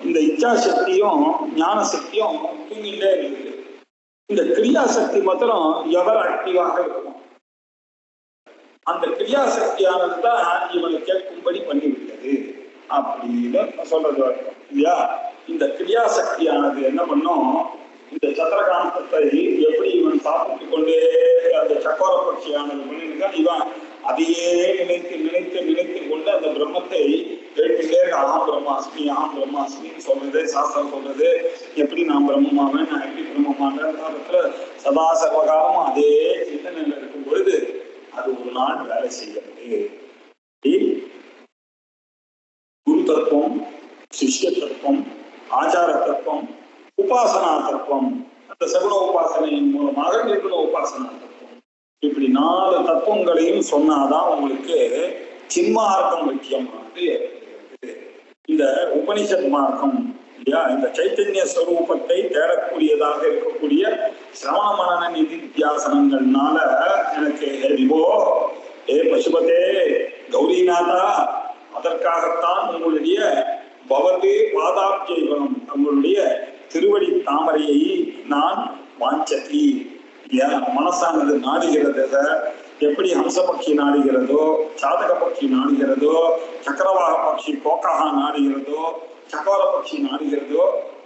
S2: இந்த இச்சாசக்தியும் ஞானசக்தியும் தூங்கிட்டே இருக்கு. இந்த கிரியாசக்தி மாத்திரம் எவர் ஆக்டிவாக இருக்கும். அந்த கிரியாசக்தியானது தான் இவனை கேட்கும்படி பண்ணிவிட்டது அப்படின்னு சொல்றது இல்லையா? இந்த கிரியாசக்தியானது என்ன பண்ணும்? இந்த சந்திரகாந்தத்தை எப்படி இவன் சாப்பிட்டு கொண்டே அந்த சக்கோர பட்சியானது பண்ணிருக்கான். இவன் அதையே நினைத்து நினைத்து நினைத்து கொண்டு அந்த பிரம்மத்தை கேட்டுட்டே அகம் பிரம்மாஸ்மின்னு சொல்றது சாஸ்திரம் சொல்றது. எப்படி நான் பிரம்மமாவேன், நான் எப்படி பிரம்மமானத்துல சதா சர்வகாலமும் அதே சிந்தனையில இருக்கும் பொழுது அது ஒரு நாள் வேலை செய்கிறது. குரு தத்துவம், சிஷ்ய தத்துவம், ஆச்சார தத்துவம், உபாசனா தத்துவம், அந்த சகுன உபாசனையின் மூலமாக நிர்குண உபாசனா தத்துவம், இப்படி 4 தத்துவங்களையும் சொன்னாதான் உங்களுக்கு சின்மார்க்கம் முக்கியமானது. இந்த உபனிஷத் மார்க்கம் இல்லையா, இந்த சைத்தன்ய ஸ்வரூபத்தை தேடக்கூடியதாக இருக்கக்கூடிய சிரவண மனன நிதித்தியாசனங்கள்னால எனக்கு விபோ ஏ பசுபதே கௌரிநாதா, அதற்காகத்தான் உங்களுடைய பவதே பாதாப்ஜைவனம், உங்களுடைய திருவடி தாமரையை நான் வாஞ்சதி. மனசானது நாடுகிறது. எப்படி ஹம்சபக்ஷி நாடுகிறதோ, சாதக பட்சி நாடுகிறதோ, சக்கரவாக பட்சி கோக்கஹா நாடுகிறதோ, சக்கோர பட்சி நாடுகிறதோ,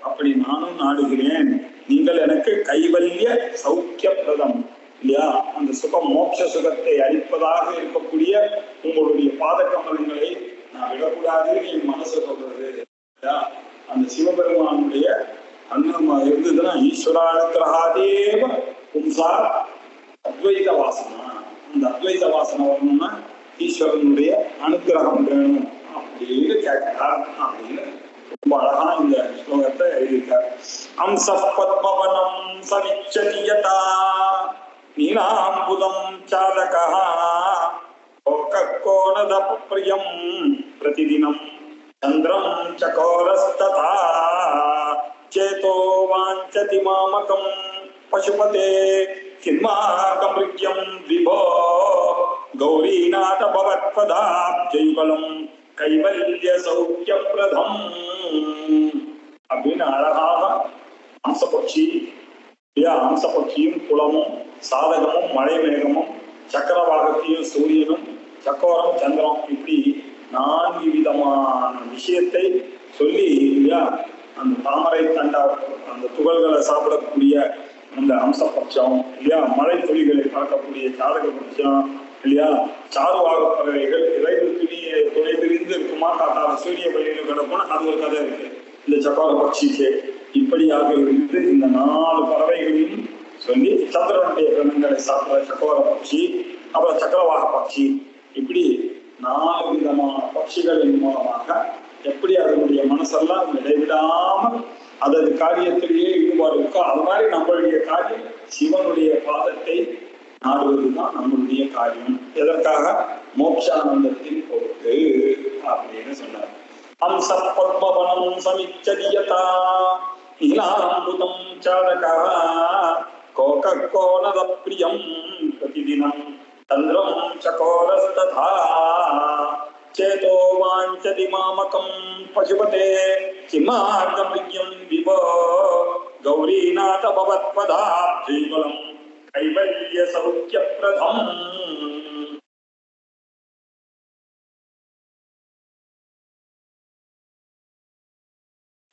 S2: அப்படி நானும் நாடுகிறேன். நீங்கள் எனக்கு கைவல்ய சௌக்கிய பிரதம் இல்லையா, அந்த சுகம் மோட்ச சுகத்தை அளிப்பதாக இருக்கக்கூடிய உங்களுடைய பாத கமலங்களை நான் விடக்கூடாதுன்னு என் மனசு சொல்றது. அந்த சிவபெருமானுடைய அன்னம் இருந்ததுன்னா ஈஸ்வரானுக்கிரகாதேவ பும்சா அத்வைத வாசனா. அந்த அத்வைத வாசனை வரணும்னா ஈஸ்வரனுடைய அனுகிரகம் வேணும் அப்படின்னு கேட்கிறார். அப்படின்னு ரொம்ப அழகா இந்த ஸ்லோகத்தை எழுதியிருக்கார். அம்ச பத்மவனம் சவிச்சதியதா நீலாம்புதம் சாதகா கோணத பிரியம் பிரதிதினம் சந்திரம் சகோரஸ்ததா சேதோ வாஞ்சதி மாமகம் பசுபதே கின்மார்கம்ருக்யம் விபோ கௌரீநாத பவத்பதாப்ஜைவலம் கைவல்ய சௌக்கிய பிரதம் அப்படின்னு அழகாக அம்சபட்சி, அம்சபட்சியும் குளமும் சாதகமும் மழை மேகமும் சக்கரவாகத்தையும் சூரியனும் சக்கோரம் சந்திரம், இப்படி 4 விதமான விஷயத்தை சொல்லி இல்லையா, அந்த தாமரை தண்டா அந்த துகள்களை சாப்பிடக்கூடிய அந்த அம்சபட்சம் இல்லையா, மழை துளிகளை பார்க்கக்கூடிய சாதக பட்சம் இல்லையா, சாருவாக பறவைகள் இறைவு துணை பிரிந்து இருக்குமா காட்டாத சூரிய பள்ளியில் கிடக்கும்னு அது ஒரு கதை இருக்கு இந்த சக்கோர பட்சிக்கு. இப்படியாக இருந்து இந்த 4 பறவைகளையும் சொல்லி சந்திரனுடைய கிரணங்களை சாப்பிட சக்கோர பட்சி, அப்புறம் சக்கரவாக பட்சி, இப்படி 4 விதமான பட்சிகளின் மூலமாக எப்படி அதனுடைய மனசெல்லாம் இடைவிடாமல் அதது காரியத்திலேயே ஈடுபாடு இருக்கோ, அது மாதிரி நம்மளுடைய காரியம் சிவனுடைய பாதத்தை நாடுவதுதான் நம்மளுடைய காரியம். எதற்காக? மோட்சானந்தத்தின் பொருட்டு அப்படின்னு சொன்னார். ஹம்ச பத்மவனம் சமிச்சதியதா நீலாம்புதம் சாதகா கோணத பிரியம் பிரதிதினம் சந்திரம் சகோரஸ்ததா சேதோ வாஞ்சதி மாமகம் பசுபதே சிம்மார்கம்ருக்யம் விபோ கௌரீநாத பவத்பதாப்ஜைவலம் கைவல்ய சௌக்கிய பிரதம்.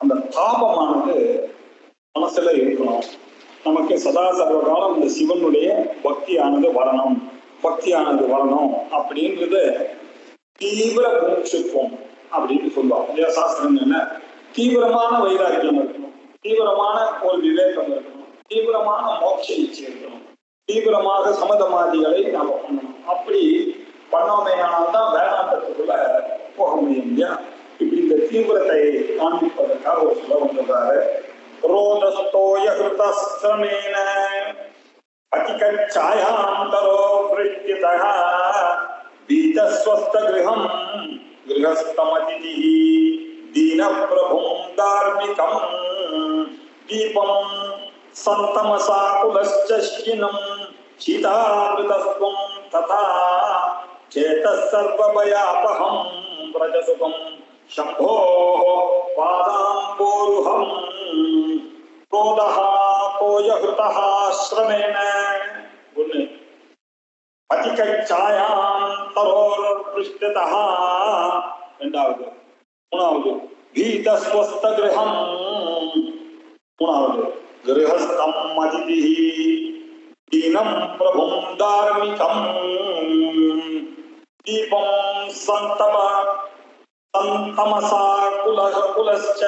S2: அந்த தாபமானது மனசுல இருக்கணும். நமக்கு சதா சர்வகாலம் இந்த சிவனுடைய பக்தியானது வரணும் அப்படின்றது தீவிர மோட்சத்துவம் அப்படின்னு சொல்லுவாங்க இல்லையா சாஸ்திரம். என்ன தீவிரமான வைராக்கியம் இருக்கணும், தீவிரமான ஒரு விவேகம் இருக்கணும், தீவிரமான மோட்ச இச்சை இருக்கணும், தீவிரமாக சமதமாதிகளை நாம பண்ணணும். அப்படி பண்ணோமையானால்தான் வேதாந்தத்துக்குள்ள போக முடியும் இல்லையா. இப்படி இந்த தீவிரத்தை காண்பிப்பதற்காக ஒரு ஸ்லோகம் சொல்றாரு. ரோதஸ்தோய ஹிருதஸ்ரமேன அதிகச்சாயாந்தரோ விருஷ்டிதஹ பீதஸ்வஸ்த கிரகம் கிரகஸ்தமதிதிஹ தீனப்ரபும் தார்மிகம் தீபம் சந்தமசாகுலஸ்சீனம் சீதாமிருதஸ்வம் ததா சேதஸ் சர்வபயாபஹம் பிரஜசுகம் சம்போ பாதாம்போருஹம் ரோதஹ கோய ஹிருதஹ ஸ்ரமேன ஒண்ணு அதிகச்சாயாம் தரோர் விருஷ்டிதஹ இரண்டாவது, மூணாவது பீதஸ்வஸ்த கிரகம் மூணாவது, கிரஹஸ்தம் அதிதிஹி தீனம் பிரபும் தார்மிகம் தீபம் சந்தமசா குலஸ்ச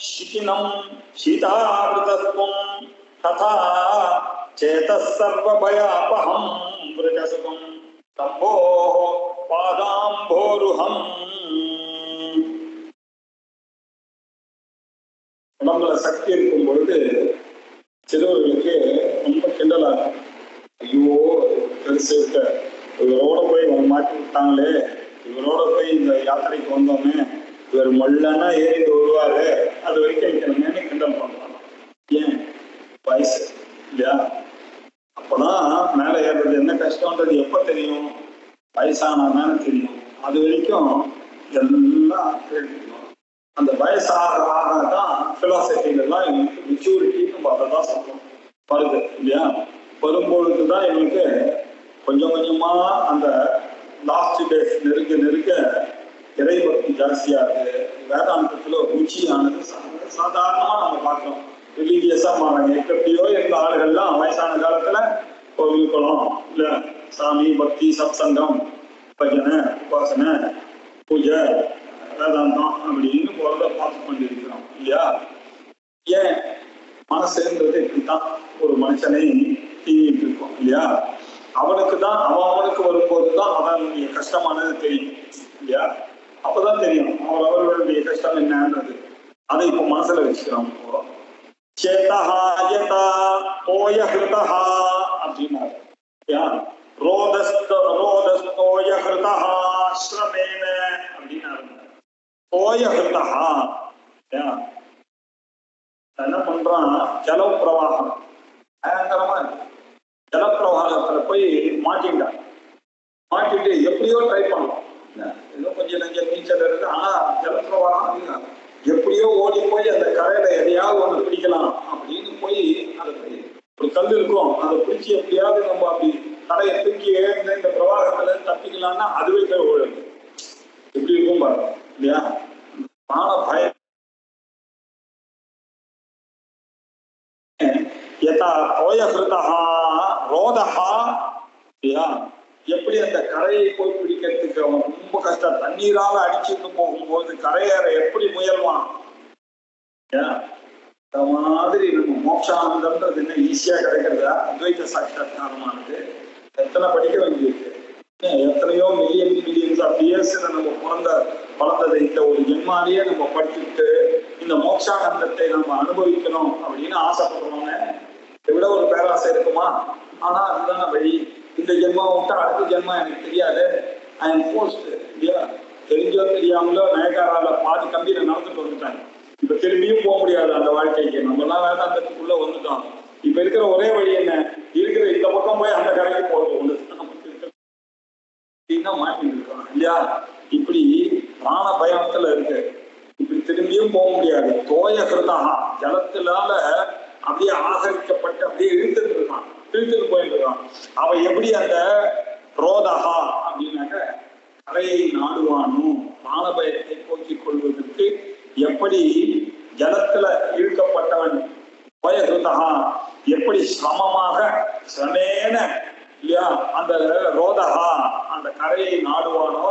S2: ஷிதினம் சீதாவிரதஸ்வம் ததா சேதஸ் சர்வபயாபஹம் விரஜசுகம் தம்போ பாதாம்போருஹம். உடம்புல சக்தி இருக்கும் பொழுது சிறுவர்களுக்கு ரொம்ப கிண்டலா இருக்கும். ஐயோ பெருசு இருக்க, இவரோட போய் மாட்டி விட்டாங்களே, இவரோட போய் இந்த யாத்திரைக்கு வந்தோமே, இவர் மல்லனா ஏறி வருவாரு, அது வரைக்கும் வைக்கணுமேனு கிண்டல் பண்றாங்க. ஏன்? வயசு இல்லையா? அப்பதான் மேல ஏறுறது என்ன கஷ்டம்ன்றது எப்ப தெரியும்? வயசானாதானே தெரியும். அது வரைக்கும் எல்லாம் கேள்விக்கணும். அந்த வயசாக ஆகதான் பிலாசபில எல்லாம் எங்களுக்கு மெச்சூரிட்டின்னு நம்ம அதை தான் சொல்றோம் வருது இல்லையா? வரும்பொழுதுதான் எங்களுக்கு கொஞ்சம் கொஞ்சமா அந்த லாஸ்ட் டேஸ் நெருக்க இறைபக்தி ஜாஸ்தியாகுது. வேதாந்தத்துல ருச்சியானது சாதாரணமா நம்ம பார்க்கிறோம். ரிலீஜியஸா மாறாங்க. எப்படியோ இருந்த ஆளுகள்லாம் வயசான காலத்துல கோவில் குளம் இல்ல சாமி பக்தி சத்சங்கம் பஜனை உபாசனை பூஜை வேதாந்தம் அப்படின்னு போறத பார்த்து கொண்டிருக்கிறோம் இல்லையா? ஏன்? மனசுன்றது இப்படித்தான் ஒரு மனுஷனை தீங்கிட்டு இருக்கும் இல்லையா? அவனுக்கு வரும்போதுதான் அவனுடைய கஷ்டமானது தெரியும் இல்லையா? அப்பதான் தெரியும் அவர்களுடைய கஷ்டம் என்னன்றது. அதை இப்ப மனசுல வச்சுக்கிறோம். சேதஹா யதா ஓய ஹிருதஹா அப்படின்னாரு. ரோதஸ்தோய ஹிருதஹா ஸ்ரமேன அப்படின்னாரு. ஓய ஹிருதஹா என்ன பண்றான்? ஜல பிரவாகம் பயங்கரமா இருக்கு. ஜலப்பிரவாகத்துல போய் மாட்டிட்டு எப்படியோ ட்ரை பண்ணலாம். ஏதோ கொஞ்சம் நெஞ்சம் நீச்சல் இருக்கு. ஆனா ஜலப்பிரவாகம் எப்படியோ ஓடி போய் அந்த கரையில எதையாவது ஒண்ணு பிடிக்கலாம் அப்படின்னு போய் அதை ஒரு கல் இருக்கும், அதை பிடிச்சி எப்படியாவது நம்ம அப்படி தலையை தூக்கி எழுந்து இந்த பிரவாகத்துல தப்பிக்கலாம்னா அதுவே போய் ஓடுது. எப்படி இருக்கும் பாருங்க இல்லையா? ஆன பயம் எப்படி அந்த கரையை போய் பிடிக்கிறதுக்கு அவன் ரொம்ப கஷ்டம். தண்ணீரால அடிச்சுட்டு போகும்போது கரையேற எப்படி முயல்வான்? மாதிரி நம்ம மோட்சானந்தம்ன்றது என்ன ஈஸியா கிடைக்கிறதா? அத்வைத சாட்சாத்காரமானது எத்தனை படிக்க வேண்டியிருக்கு. எத்தனையோ மில்லியன்ஸ் ஆஃப் இயர்ஸ்ல நம்ம வளர்ந்ததை இந்த ஒரு ஜென்மாலேயே நம்ம படிச்சுட்டு இந்த மோட்சானந்தத்தை நம்ம அனுபவிக்கணும் அப்படின்னு ஆசைப்படுறோங்க. இதை விட ஒரு பேராசை இருக்குமா? ஆனா அதுதான வழி. இந்த ஜென்மாவை விட்டா அடுத்த ஜென்மா எனக்கு தெரியாது. ஐ எம் போஸ்ட் இல்லையா? தெரிஞ்சோ தெரியாமலோ நயக்காரால பாதி கம்பியில நடந்துட்டு வந்துட்டாங்க. இப்ப திரும்பியும் போக முடியாது அந்த வாழ்க்கைக்கு. நம்ம எல்லாம் வேதாந்தத்துக்குள்ள வந்துட்டோம். இப்ப இருக்கிற ஒரே வழி என்ன? இருக்கிற இந்த பக்கம் போய் அந்த கரைக்கு போறது ஒண்ணு மாட்டிட்டு இருக்கோம் இல்லையா? இப்படி பிராண பயத்துல இருக்கு. இப்படி திரும்பியும் போக முடியாது. தோய கிருதா ஜலத்தினால அப்படியே ஆகரிக்கப்பட்டு அப்படியே இழுத்துட்டு போயிட்டு இருக்கான். அவன் எப்படி அந்த ரோதகா அப்படின்னாக்க கரையை நாடுவானும் பிராணபயத்தை போக்கிக் கொள்வதற்கு எப்படி ஜலத்துல இழுக்கப்பட்டவன் தோய கிருதா எப்படி சிரமமாக சிரமேன இல்லையா அந்த ரோதகா அந்த கரையை நாடுவானோ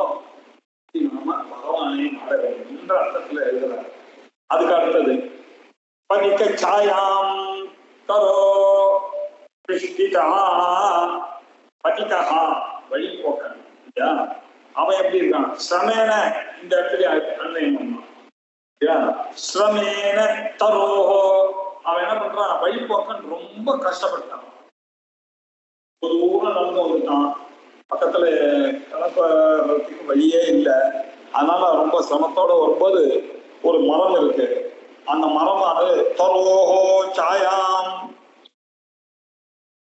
S2: நாம பகவானை நாட வேண்டும் என்ற அர்த்தத்துல எழுதுறாரு. அதுக்கு அடுத்தது பதிக்க சாயாம் தரோ பிஷ்டிதா பதிகா வழிபோக்கன் இல்லையா? அவன் எப்படி இருக்கான்? ஸ்ரமேன இந்த இடத்துல அன்னையம் பண்ணான். ஸ்ரமேன தரோஹோ அவன் என்ன பண்றான்? வழிபோக்கன் ரொம்ப கஷ்டப்பட்டான். ஒரு ஊர்ல நடந்து வந்துட்டான். பக்கத்துல கலப்பறதுக்கு வழியே இல்லை. அதனால ரொம்ப சிரமத்தோட வரும்போது ஒரு மரம் இருக்கு. அந்த மரம் அது தரோஹோ சாயாம்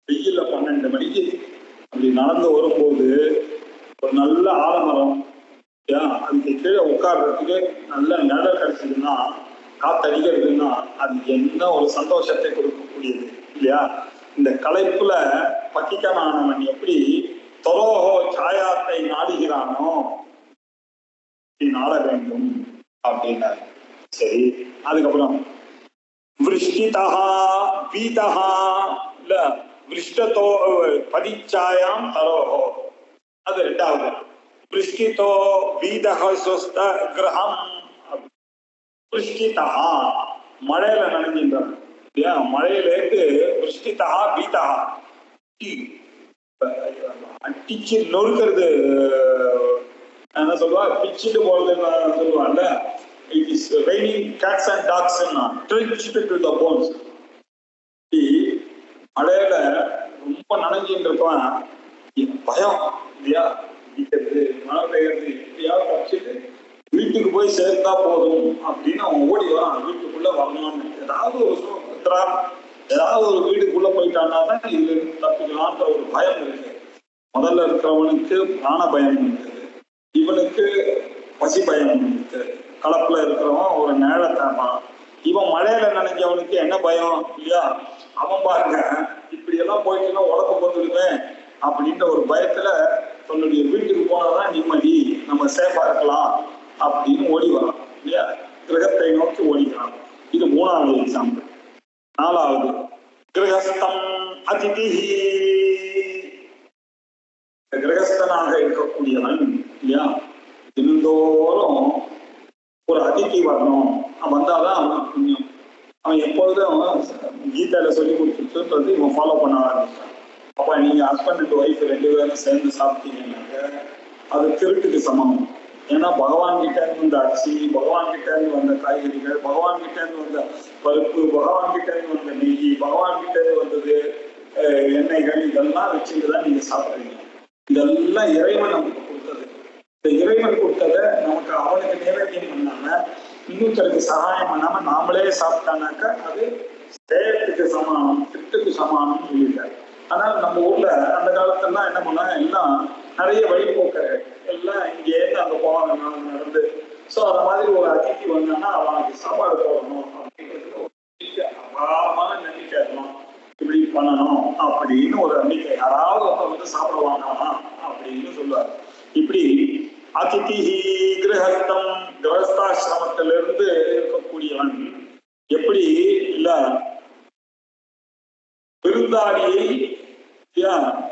S2: வெயில்ல 12 மணிக்கு அப்படி நடந்து வரும்போது ஒரு நல்ல ஆலமரம் அதுக்கு கீழே உட்கார்றதுக்கு நல்ல நிழல் கிடைச்சதுன்னா காத்தடிக்கிறதுன்னா அது என்ன ஒரு சந்தோஷத்தை கொடுக்கக்கூடியது இல்லையா? இந்த களைப்புல பக்கிக்கனானவன் எப்படி தொரோஹோ சாயாத்தை நாடுகிறானோ நாட வேண்டும் அப்படின்னாரு. சரி, அதுக்கப்புறம் விருஷ்டிதா பீதா இல்ல விருஷ்டதோ பதிச்சாயாம் தரோஹோ, அது ரெண்டாவது. விருஷ்டிதோ பீதஹ ஸ்வஸ்த கிரகம். விருஷ்டிதா மழையில நனைஞ்சின்றார் இல்லையா, மழையிலேருந்து விருஷ்டிதா பீதா அடிச்சு நொறுக்கிறது, என்ன சொல்லுவா, பிச்சுட்டு போறதுன்னு சொல்லுவாங்கல்ல. It is raining cats and dogs drenched to the bones. மழையில ரொம்ப நனைஞ்சின்னு இருப்பான், பயம் இல்லையா, மழை பெய்யறது எப்படியாவது தப்பிச்சுட்டு வீட்டுக்கு போய் சேர்ந்தா போதும் அப்படின்னு அவன் ஓடி வரான். வீட்டுக்குள்ள வரணும்னு ஏதாவது ஒரு ஏதாவது ஒரு வீட்டுக்குள்ள போயிட்டான்னா தான் இதுல இருந்து தப்பிக்கலான்ற ஒரு பயம் இருக்கு. முதல்ல இருக்கிறவனுக்கு பிராண பயம் இருக்குது, இவனுக்கு பசி பயம் இருக்கு. கலப்புல இருக்கிறவன் ஒரு நேழ தேவான், இவன் மழையில நினைஞ்சவனுக்கு என்ன பயம் இல்லையா. அவன் பாருங்க இப்படி எல்லாம் போயிட்டுன்னா உடம்பு போட்டுடுவேன் அப்படின்ற ஒரு பயத்துல தன்னுடைய வீட்டுக்கு போனாதான் நிம்மதி, நம்ம சேஃபா இருக்கலாம் அப்படின்னு ஓடி வரான் இல்லையா, கிரகத்தை நோக்கி ஓடிக்கிறான். இது மூணாவது எக்ஸாம்பிள். நாலாவது கிரகஸ்தம் அதிதி. கிரகஸ்தனாக இருக்கக்கூடியவன் இல்லையா, தினந்தோறும் ஒரு அதிதி வரணும், அவன் வந்தாதான் அவனுக்கு புண்ணியம். அவன் எப்பொழுதும் கீதையில சொல்லி கொடுத்துட்டு இவன் ஃபாலோ பண்ண ஆரம்பிச்சான். அப்ப நீங்க ஹஸ்பண்ட் அண்ட் ஒய்ஃப் 2 பேரும் சேர்ந்து சாப்பிட்டீங்கன்னாக்க அது திருட்டுக்கு சமம். ஏன்னா பகவான் கிட்ட இருந்து வந்த அரிசி, பகவான் கிட்ட இருந்து வந்த காய்கறிகள், பகவான் கிட்ட இருந்து வந்த பருப்பு, பகவான் கிட்ட இருந்து வந்த நெய், பகவான் கிட்ட இருந்து வந்தது எண்ணெய்கள், இதெல்லாம் வச்சுட்டுதான் நீங்க சாப்பிடுறீங்க. இதெல்லாம் இறைவன் நமக்கு கொடுத்தது. இந்த இறைவன் கொடுத்ததை நமக்கு அவனுக்கு நேரடியம் பண்ணாம இன்னொருத்தருக்கு சகாயம் பண்ணாம நாமளே சாப்பிட்டானாக்க அது சேயத்துக்கு சமானம், திட்டுக்கு சமானம் சொல்லிட்டாரு. அதனால நம்ம ஊர்ல அந்த காலத்துலாம் என்ன பண்ணா, எல்லாம் நிறைய வழிபோக்கர்கள் எல்லாம் இங்கே அங்க போவாங்க நடந்து. சோ அந்த மாதிரி ஒரு அதிதி வந்தான்னா அவனுக்கு சாப்பாடு போடணும் அப்படிங்கிறதுக்கு அபாரமான நம்பிக்கை இருக்கணும். இப்படி பண்ணணும் அப்படின்னு ஒரு நம்பிக்கை, யாராவது வந்து சாப்பிடுவானா அப்படின்னு சொல்லுவார். இப்படி அதிதி கிரகஸ்தம், கிரகஸ்தாசிரமத்திலிருந்து இருக்கக்கூடியவன் எப்படி இல்ல விருந்தாளியை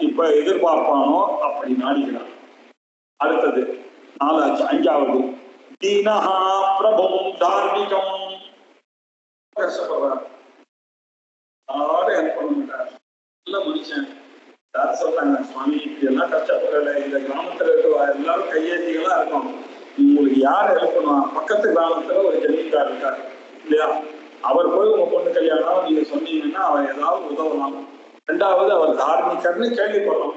S2: இப்ப எதிர்பார்ப்பானோ அப்படி நாடுகிறான். அடுத்தது அஞ்சாவது தீனஹா பிரபும் தார்மிகம். கஷ்டப்படுறார், யாரும் ஹெல்ப் பண்ண மாட்டார், நல்ல மனுஷன். யாரும் சொல்றாங்க, சுவாமி இப்படி எல்லாம் கஷ்டப்படல, இந்த கிராமத்துல இருக்க எல்லாரும் கையேந்திகளா இருக்கும், உங்களுக்கு யார் ஹெல்ப் பண்ணுவாங்க? பக்கத்து கிராமத்துல ஒரு ஜமீன்தார் இருக்காரு இல்லையா, அவர் போய் உங்க பொண்ணு கல்யாணம் நீங்க சொன்னீங்கன்னா அவர் ஏதாவது உதவலாம். ரெண்டாவது அவர் தார்மிகர்னு கேள்விப்படுறோம்,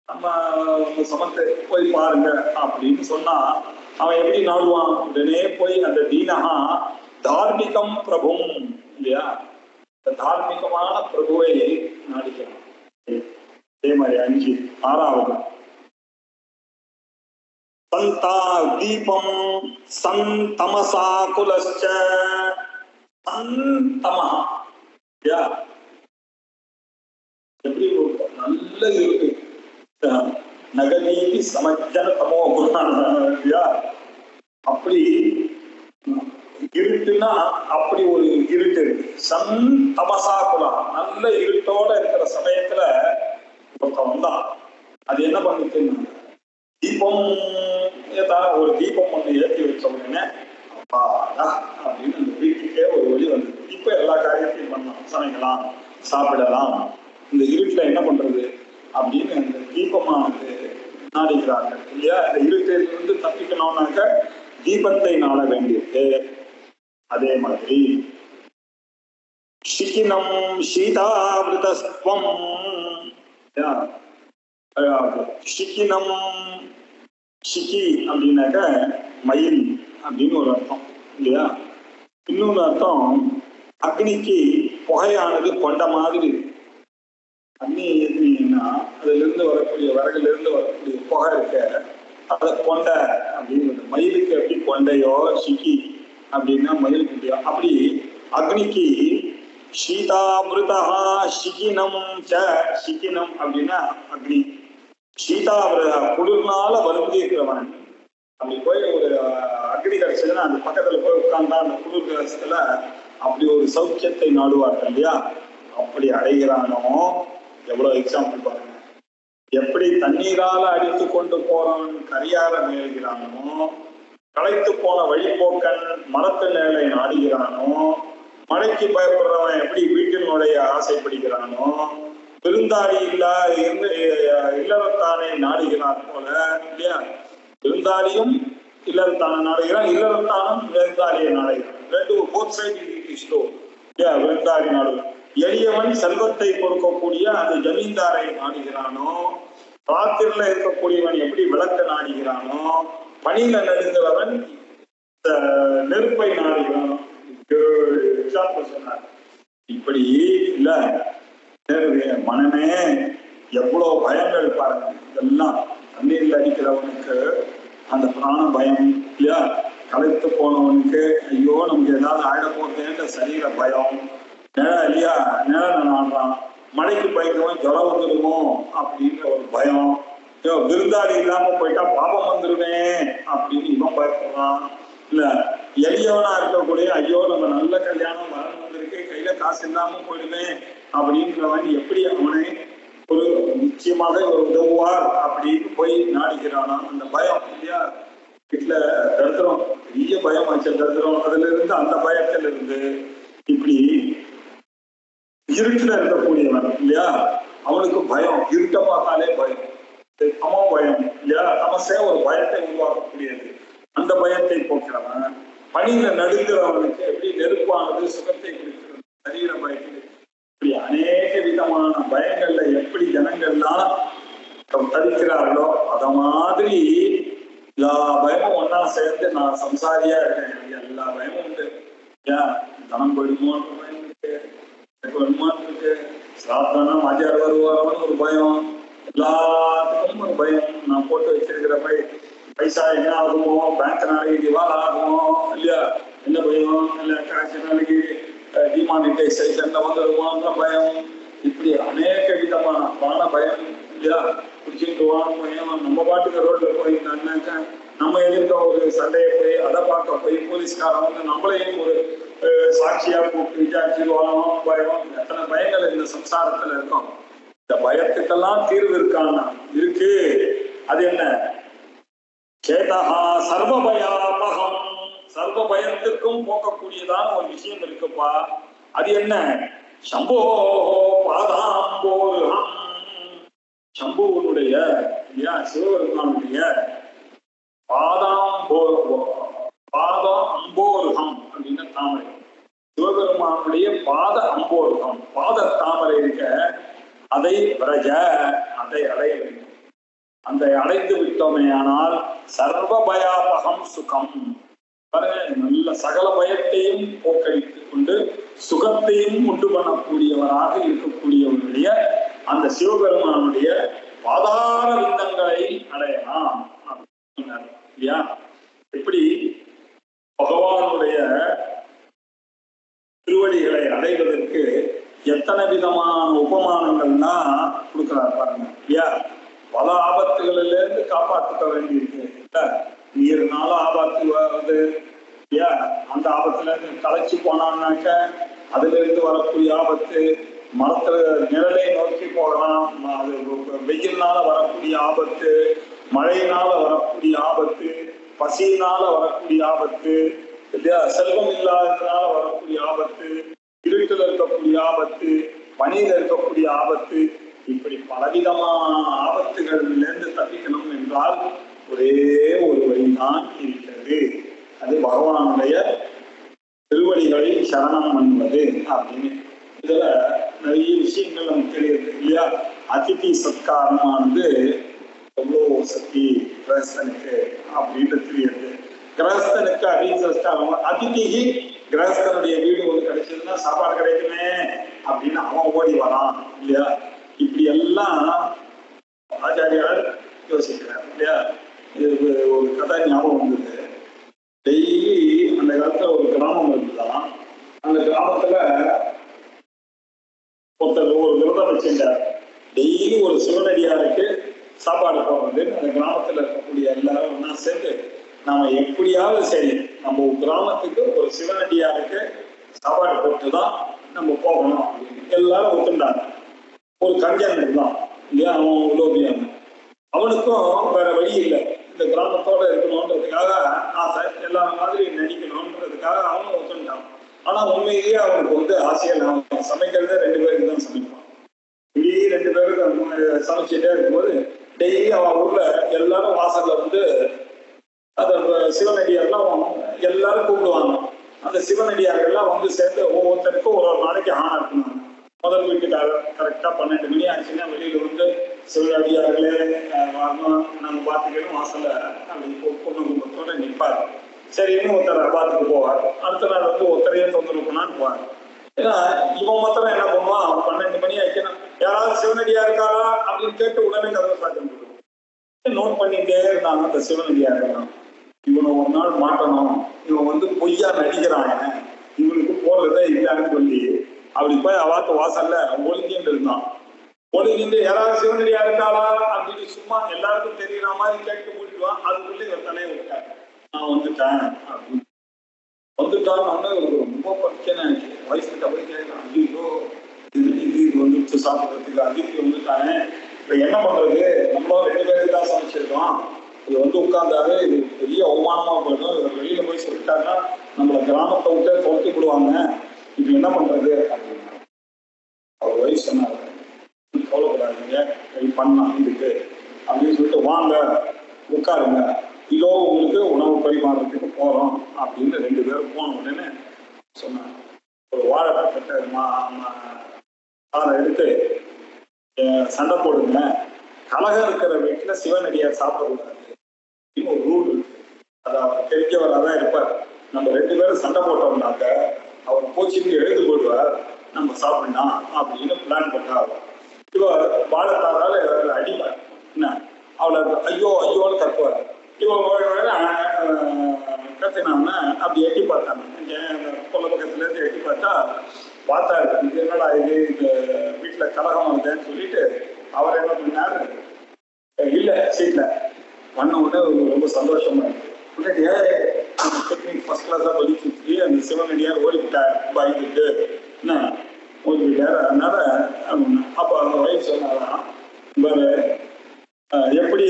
S2: நம்ம சமத்தை போய் பாருங்க அப்படின்னு சொன்னா அவன் எப்படி நாடுவான்? உடனே போய் அந்த தீனஹா தார்மிகம் பிரபும் இல்லையா, தார்மிகமான பிரபுவை நாடிக்கிறான். அதே மாதிரி 5 6வது சந்தா தீபம் சந்தமசா குலஸ்ச. சந்தமஹா இல்லையா, எப்படி நல்ல இருக்கு, நகநீதி சமஜன தமோ இல்லையா, அப்படி இருட்டுன்னா அப்படி ஒரு இருட்டு இருக்கு. சந்தமசா குலம், நல்ல இருட்டோட இருக்கிற சமயத்துல ஒருத்தன் வந்தான். அது என்ன பண்ணுச்சுன்னா, தீபம் ஏதாவது ஒரு தீபம் ஒண்ணு ஏற்றி வச்ச உடனே அப்பாடா அப்படின்னு அந்த வீட்டுக்கே ஒரு வழி வந்தது. இப்ப எல்லா காரியத்தையும் பண்ணலாம், சமைக்கலாம், சாப்பிடலாம். இந்த இருட்டுல என்ன பண்றது அப்படின்னு அந்த தீபமானது நாடுகிறார்கள் இல்லையா. இந்த இருட்டிலிருந்து தப்பிக்கணும்னாக்க தீபத்தை நாட வேண்டியது. அதே மாதிரி ஷிகினம் சீதாவிருதஸ்வம். ஷிகினம், ஷிகி அப்படின்னாக்க மயில் அப்படின்னு ஒரு அர்த்தம் இல்லையா. இன்னொரு அர்த்தம் அக்னிக்கு புகையானது கொண்ட மாதிரி. அக்னி எதுனா அதுல இருந்து வரக்கூடிய விறகுல இருந்து வரக்கூடிய புகை இருக்க, அதை கொண்ட அப்படின்னு. மயிலுக்கு எப்படி கொண்டையோ ஷிகி அப்படின்னா மயில் குட்டியோ, அப்படி அக்னிக்கு சீதாவிருதா ஷிகினம் ச. ஷிகினம் அப்படின்னா அக்னி, சீதாவிரதா குளிர்னால வருந்தி இருக்கிறவன். அப்படி போய் ஒரு அக்னி கிடைச்சதுன்னா அந்த பக்கத்துல போய் உட்கார்ந்தா அந்த குளிர் கலசத்துல அப்படி ஒரு சௌக்கியத்தை நாடுவார்கள் இல்லையா, அப்படி அடைகிறானோ. எவ்வளவு எக்ஸாம்பிள் பாருங்க. எப்படி தண்ணீரால அடித்து கொண்டு போறவன் கரியால மேல்கிறானோ, களைத்து போன வழிபோக்கன் மரத்து நிழலை நாடுகிறானோ, மழைக்கு பயப்படுறவன் எப்படி வீட்டினுடைய ஆசைப்படுகிறானோ, விருந்தாளி இல்லறத்தானை நாடுகிறான் போல இல்லையா. விருந்தாளியும் இல்லறத்தான நாடுகிறான், இல்லறத்தானும் விருந்தாளியை நாடுகிறான். ரெண்டு போத் சைடு விருந்தாளி நாடு. எளியவன் செல்வத்தை கொடுக்கக்கூடிய அந்த ஜமீன்தாரை நாடுகிறானோ, ராத்திரில இருக்கக்கூடியவன் எப்படி விளக்க நாடுகிறானோ, பணியில நடுங்கிறவன் நெருப்பை நாடுகிறானோ. சொன்னார். இப்படி இல்ல மனமே எவ்வளவு பயங்கள் பாருங்க. இதெல்லாம் தண்ணீர்ல அடிக்கிறவனுக்கு அந்த பிராண பயம் இல்லையா, களைத்து போனவனுக்கு ஐயோ நமக்கு ஏதாவது ஆயிட போகுதுன்ற சரீர பயம், நிழல் இல்லையா நிழல் நாடுறான், மழைக்கு பயந்தவன் ஜுரம் வந்துடுமோ அப்படின்ற ஒரு பயம், விருந்தாளி இல்லாம போயிட்டா பாபம் வந்துடுவேன் அப்படின்னு இவன் பயப்படுறான். இல்ல எளியவனா இருக்கக்கூடிய ஐயோ நம்ம நல்ல கல்யாணம் வரணும் வந்திருக்கு, கையில காசு இல்லாம போயிடுவேன் அப்படின்றவன் எப்படி அவனை ஒரு நிச்சயமாக ஒரு உதவுவார் அப்படின்னு போய் நாடுகிறானா. அந்த பயம் இல்லையா, வீட்டுல தரித்திரம் பெரிய பயம் ஆச்சு, தரித்திரம் அதுல இருந்து அந்த பயத்துல இருந்து இப்படி இருட்டுல இருக்கக்கூடியவன் இல்லையா, அவனுக்கு பயம், இருட்ட பார்த்தாலே பயம், தமோ பயம் இல்லையா, தமசே ஒரு பயத்தை உருவாக்கக்கூடியது. அந்த பயத்தை போக்கிறவன், பணியில நடுங்கிறவனுக்கு எப்படி நெருப்பானது சுகத்தை கொடுக்கிறது, சரீர பயத்தில். இப்படி அநேக விதமான பயங்கள்ல எப்படி ஜனங்கள்லாம் தவிக்கிறார்களோ அத மாதிரி எல்லா பயமும் ஒன்னா சேர்ந்து நான் சம்சாரியா இருக்கேன், எனக்கு எல்லா பயமும் உண்டு. ஏன் தனம் போயிடுமோன்ற பயம் இருக்கு, வருமானம் இருக்கு, சாப்பிட்டா வாத்தியார் வருவாரவன்னு ஒரு பயம், எல்லாத்துக்கும் ஒரு பயம். நான் போட்டு வச்சிருக்கிற பைசா என்ன ஆகுமோ, பேங்க் நாளைக்கு திவால் ஆகுமோ இல்லையா, என்ன பயம், இல்ல காசு நாளைக்கு டிமானிட்டைசேஷன்ல வந்துடுமோன்ற பயம். இப்படி அநேக விதமான பண பயம் இல்லையா, குடிச்சுட்டு வாங்க பயம். நம்ம பாட்டுக்கு ரோட்ல போயிருந்தாக்க நம்ம எதிர்க்க ஒரு சண்டையை போய் அதை பார்க்க போய் போலீஸ்காரன் வந்து நம்மளையும் ஒரு சாட்சியா கூப்பிட்டு விசாரிச்சுடுவானோ பயம். எத்தனை பயங்கள் இந்த சம்சாரத்துல இருக்கும். இந்த பயத்துக்கெல்லாம் தீர்வு இருக்கான்னா இருக்கு. அது என்ன? சேதஹா சர்வபயாபகம், சர்வ பயத்திற்கும் போக்கக்கூடியதான ஒரு விஷயம் இருக்குப்பா. அது என்ன? சம்போ பாதாம்போருகம், சம்புவனுடைய இல்லையா சிவபெருமானுடைய பாதம் அம்போருகம் அப்படின்னு தாமரை, சிவபெருமானுடைய பாத அம்போருகம், பாத தாமரை இருக்க, அதை பிரஜ, அதை அடைய வேண்டும். அந்த அடைந்து விட்டோமே ஆனால் சர்வ பயாபகம் சுகம், நல்ல சகல பயத்தையும் போக்கடித்துக் கொண்டு சுகத்தையும் உண்டு பண்ணக்கூடியவராக இருக்கக்கூடியவருடைய அந்த சிவபெருமானுடைய பாதார விந்தங்களை அடையலாம் இல்லையா. எப்படி பகவானுடைய திருவடிகளை அடைவதற்கு எத்தனை விதமான உபமானங்கள்லாம் கொடுக்கிறார் பாருங்க இல்லையா. பல ஆபத்துகளில இருந்து காப்பாற்றுக்க வேண்டியிருக்கு. நீர்னால ஆபத்து வருது இல்லையா, அந்த ஆபத்துல இருந்து களைச்சு போனான்னாக்க அதுல இருந்து வரக்கூடிய ஆபத்து, மரத்துல நிழலை நோக்கி போகலாம், அது வெயில்னால வரக்கூடிய ஆபத்து, மழையினால வரக்கூடிய ஆபத்து, பசியினால வரக்கூடிய ஆபத்து இல்லையா, செல்வம் இல்லாததுனால வரக்கூடிய ஆபத்து, இருட்டில் இருக்கக்கூடிய ஆபத்து, பனியில இருக்கக்கூடிய ஆபத்து, இப்படி பலவிதமான ஆபத்துகளிலிருந்து தப்பிக்கணும் என்றால் ஒரே ஒரு வழிதான் இருக்கிறது. அது பகவானுடைய திருவடிகளை சரணம் பண்ணுவது அப்படின்னு. இதுல நிறைய விஷயங்கள் நமக்கு தெரியுது இல்லையா. அதிதி சத்காரமானது எவ்வளவு சக்தி கிரகஸ்தனுக்கு அப்படின்னு தெரியுது. கிரகஸ்தனுக்கு அதிதி சத்காரம், அதிதிக்கு கிரகஸ்தனுடைய வீடு வந்து கிடைச்சதுன்னா சாப்பாடு கிடைக்குமே அப்படின்னு அவன் ஓடி வரான் இல்லையா. இப்படி எல்லாம் ஆச்சாரியார் யோசிக்கிறார் இல்லையா. இது ஒரு கதை ஞாபகம் வந்தது. டெய்லி அந்த காலத்துல ஒரு கிராமம் இருக்குதான், அந்த கிராமத்துல ஒருத்தர் ஒரு விரதம் வச்சிருந்தார். டெய்லி ஒரு சிவனடியாருக்கு சாப்பாடு போடுறது. அந்த கிராமத்துல இருக்கக்கூடிய எல்லாரும் ஒன்னா சேர்ந்து நாம எப்படியாவது சரி நம்ம கிராமத்துக்கு ஒரு சிவனடியாருக்கு சாப்பாடு போட்டுதான் நம்ம போகணும் அப்படின்னு எல்லாரும் ஒத்துண்டாங்க. ஒரு கஞ்சன் இருந்தான் இல்லையா, அவன் உலோபியான், அவனுக்கும் வேற வழி இல்லை, இந்த கிராமத்தோட இருக்கணும்ன்றதுக்காக ஆசை, எல்லா மாதிரி நடிக்கணும்ன்றதுக்காக அவனும் ஒத்துண்டான். ஆனா உண்மையிலேயே அவனுக்கு ஆசையில் அவன் சமைக்கிறதே 2 பேருக்கு தான் சமைப்பான். இப்படி 2 பேருக்கு சமைச்சிட்டே இருக்கும்போது டெய்லி அவன் ஊர்ல எல்லாரும் வாசல்ல அந்த சிவனடியார்லாம் எல்லாரும் கூப்பிடுவாங்க. அந்த சிவனடியார்கள்லாம் சேர்ந்து ஒவ்வொருத்தருக்கும் ஒரு நாளைக்கு ஆணை இருக்கணும். முதல் வீட்டுக்காரர் கரெக்டா 12 மணி ஆச்சுன்னா வெளியில சிவனடியார்களே வரணும், நாங்க பார்த்துக்கணும் வாசல்ல பொண்ணு குடும்பத்தோட நிற்பாரு. சரின்னு ஒருத்தரை பார்த்துட்டு போவார். அடுத்த நாள் ஒருத்தரையே தொந்தரவு பண்ணான்னு போவார். ஏன்னா இவன் மாத்திரம் என்ன பண்ணுவான், 12 மணி ஆச்சுன்னா யாராவது சிவனடியா இருக்காரா அப்படின்னு கேட்டு உடனே கதவை சாத்திட்டு நோட் பண்ணிட்டே இருந்தாங்க அந்த சிவனடியாரெல்லாம். இவனை ஒரு நாள் மாட்டணும், இவன் பொய்யா நடிக்கிறான், இவனுக்கு போறதே இல்லைன்னு சொல்லி அப்படி போய் அவாத்து வாசல்ல ஒழுங்கிட்டு இருந்தான். ஒழுங்கிட்டு யாராவது சிவனடியா இருக்காளா அப்படின்னு சும்மா எல்லாருக்கும் தெரியற மாதிரி கேட்டு கூட்டிடுவான். அதுக்குள்ள இவர் தலையை விட்டார், நான் வந்துட்டேன் அப்படின்னு. வந்துட்டான்னு ரொம்ப பிரச்சனை. வயசுக்கு அப்படி கேட்கலாம், ஐயோ இது சாப்பிடுறதுக்கு அதிர்ச்சி வந்துட்டானே, இப்ப என்ன பண்றது, நம்ம 2 பேருக்கு தான் சமைச்சிருக்கோம், இது உட்கார்ந்தாரு, இது பெரிய அவமானமா போயிடும், இவர் வெளியில போய் சொல்லிட்டாருன்னா நம்மள கிராமத்தை விட்டு துரத்தி விடுவாங்க, இப்ப என்ன பண்றது அப்படின்னா அவர் வயசு சொன்னாரு, கவலைப்படாதீங்க, பண்ணலாம் இதுக்கு அப்படின்னு சொல்லிட்டு வாங்க உட்காருங்க, இதோ உங்களுக்கு உணவு பரிமாறதுக்கு போறோம் அப்படின்னு 2 பேரும் போன உடனே சொன்னாங்க. ஒரு வாழைப்பட்ட அதை எடுத்து சண்டை போடுங்க, கலகம் இருக்கிற வீட்டுல சிவனடியார் சாப்பிடக்கூடாது அப்படின்னு ஒரு ரூல் இருக்கு. அது அவர் தெரிஞ்சவராதான் இருப்பார். நம்ம 2 பேரும் சண்டை போட்டோம்னாக்க அவர் கோச்சிக்கு எழுந்து போடுவார், நம்ம சாப்பிடலாம் அப்படின்னு பிளான் பண்ணார். இவர் வாழைத்தாரால அடிப்பார், என்ன அவளை ஐயோ ஐயோன்னு கத்துவார். கத்தினான்னா அப்படி எட்டி பார்த்தாங்க, கொல்ல பக்கத்துல இருந்து எட்டி பார்த்தா இது என்னடா இது, இந்த வீட்டுல கலகம் வருதுன்னு சொல்லிட்டு அவர் என்ன பண்ணாரு, இல்ல சீட்ல பண்ண உடனே ரொம்ப சந்தோஷமா இருக்கு. டெக்னிக் ஃபர்ஸ்ட் கிளாஸா படிச்சு அந்த சிவனடியார் ஓடிவிட்டார், பயந்துட்டு என்ன ஓடிவிட்டார். அதனால அப்ப அந்த வயசு சொன்னாதான் எப்படி